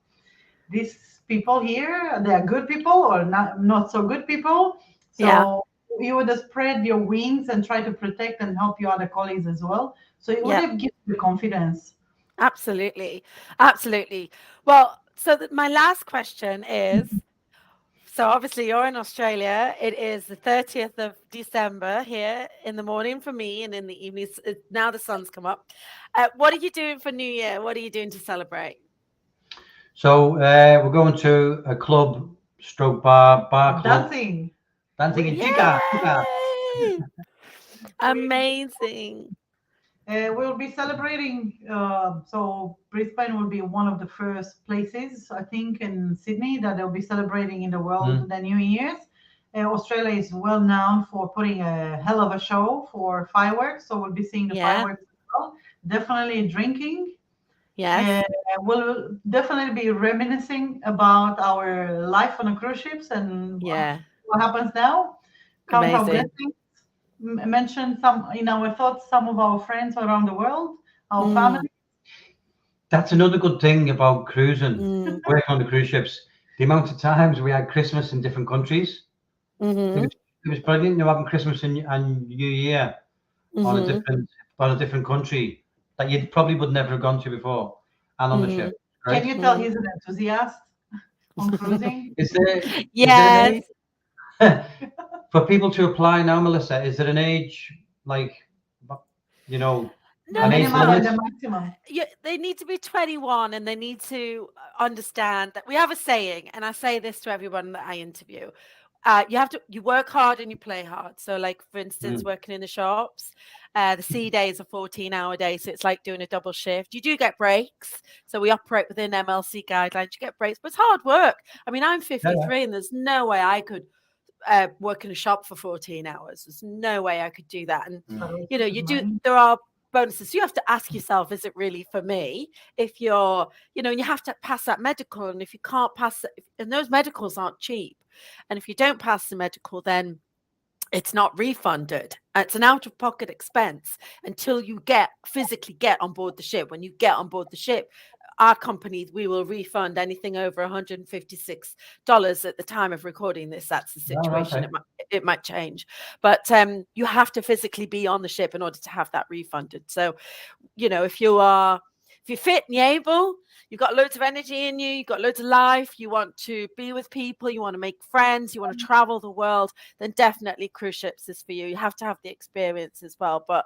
Speaker 4: These people here, they are good people or not so good people. So you would have spread your wings and try to protect and help your other colleagues as well. So it would have given you confidence.
Speaker 2: Absolutely. Absolutely. Well, so my last question is, so obviously you're in Australia. It is the 30th of December here in the morning for me, and in the evening, now the sun's come up. What are you doing for New Year? What are you doing to celebrate?
Speaker 3: So we're going to a club stroke bar club.
Speaker 4: Dancing
Speaker 3: in Chica.
Speaker 2: Amazing.
Speaker 4: We'll be celebrating. So Brisbane will be one of the first places, I think, in Sydney that they'll be celebrating in the world the New Year's. Australia is well known for putting a hell of a show for fireworks, so we'll be seeing the fireworks as well. Definitely drinking.
Speaker 2: Yes.
Speaker 4: We'll definitely be reminiscing about our life on the cruise ships and what happens now. Count our blessings. Mention some in our thoughts, some of our friends around the world, our family.
Speaker 3: That's another good thing about cruising, working on the cruise ships. The amount of times we had Christmas in different countries. It was brilliant, having Christmas and New Year on a different country that you probably would never have gone to before, and on the ship. Right.
Speaker 4: Can you tell he's an enthusiast on cruising?
Speaker 3: Is there
Speaker 2: Yes.
Speaker 3: for people to apply now, Melissa? Is there an age like, you know,
Speaker 2: No,
Speaker 3: an
Speaker 4: The
Speaker 3: age
Speaker 2: it's
Speaker 4: minimum
Speaker 2: not.
Speaker 4: and
Speaker 3: limit?
Speaker 4: the maximum.
Speaker 2: They need to be 21 and they need to understand that we have a saying, and I say this to everyone that I interview. You work hard and you play hard. So like, for instance, working in the shops, the sea days are 14-hour days. So it's like doing a double shift. You do get breaks. So we operate within MLC guidelines. You get breaks, but it's hard work. I mean, I'm 53 and there's no way I could work in a shop for 14 hours. There's no way I could do that. And, you know, there are bonuses. So you have to ask yourself, is it really for me? If you're, you know, and you have to pass that medical. And if you can't pass it, and those medicals aren't cheap. And if you don't pass the medical, then it's not refunded. It's an out-of-pocket expense until you physically get on board the ship. When you get on board the ship, our company, we will refund anything over $156 at the time of recording this. That's the situation.
Speaker 3: Okay.
Speaker 2: It might change, but you have to physically be on the ship in order to have that refunded. So, you know, if you're fit and you're able, you've got loads of energy in you, you've got loads of life, you want to be with people, you want to make friends, you want to travel the world, then definitely cruise ships is for you. You have to have the experience as well. But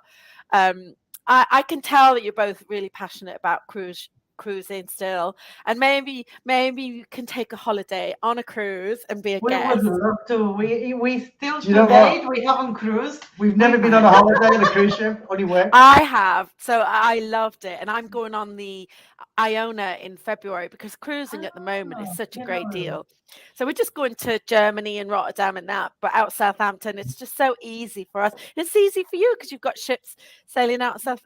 Speaker 2: I can tell that you're both really passionate about cruising still, and maybe you can take a holiday on a cruise and be a guest.
Speaker 4: We would love to. We still should
Speaker 3: You know what?
Speaker 4: date. We haven't cruised.
Speaker 3: We've never been on a holiday on a cruise ship. Only work.
Speaker 2: I have, so I loved it, and I'm going on the Iona in February because cruising at the moment is such a great deal. So we're just going to Germany and Rotterdam and that, but out Southampton, it's just so easy for us. It's easy for you because you've got ships sailing out South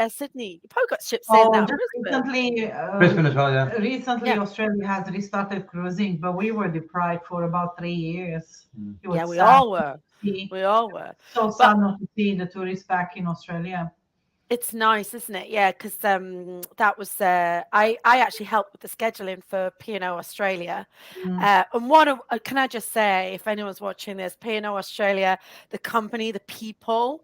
Speaker 2: Sydney. You've probably got ships sailing out Brisbane.
Speaker 3: Brisbane as well, yeah.
Speaker 4: Recently, Australia has restarted cruising, but we were deprived for about 3 years.
Speaker 2: Yeah, we all were. We all were.
Speaker 4: So sad not to see the tourists back in Australia.
Speaker 2: It's nice, isn't it? Yeah, because that was I actually helped with the scheduling for P&O Australia. And can I just say, if anyone's watching this, P&O Australia, the company, the people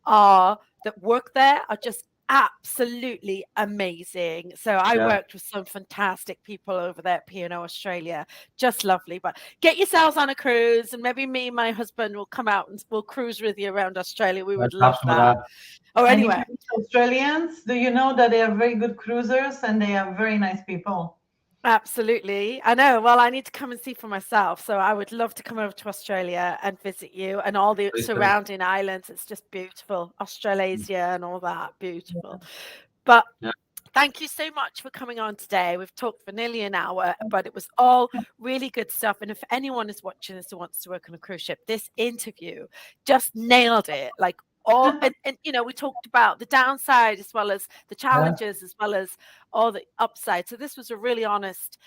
Speaker 2: that work there are just absolutely amazing. So I worked with some fantastic people over there at P&O Australia, just lovely. But get yourselves on a cruise, and maybe me and my husband will come out and we'll cruise with you around Australia. We would love that. Or anyway,
Speaker 4: Australians, do you know that they are very good cruisers and they are very nice people?
Speaker 2: Absolutely. I know. Well, I need to come and see for myself. So I would love to come over to Australia and visit you and all the surrounding islands. It's just beautiful. Australasia and all that. Beautiful. But thank you so much for coming on today. We've talked for nearly an hour, but it was all really good stuff. And if anyone is watching this who wants to work on a cruise ship, this interview just nailed it. Like, and you know, we talked about the downside as well as the challenges as well as all the upside. So this was a really honest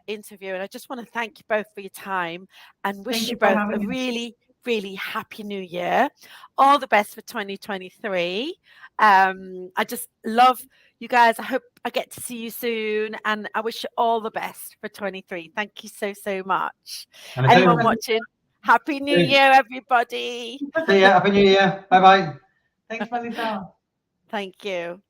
Speaker 2: interview, and I just want to thank you both for your time and wish you both a really, really happy new year. All the best for 2023. I just love you guys. I hope I get to see you soon, and I wish you all the best for 23. Thank you so much. Anyone watching, Happy New Year, everybody.
Speaker 3: See ya. Happy New Year. Bye-bye.
Speaker 4: Thanks, Melissa.
Speaker 2: Thank you.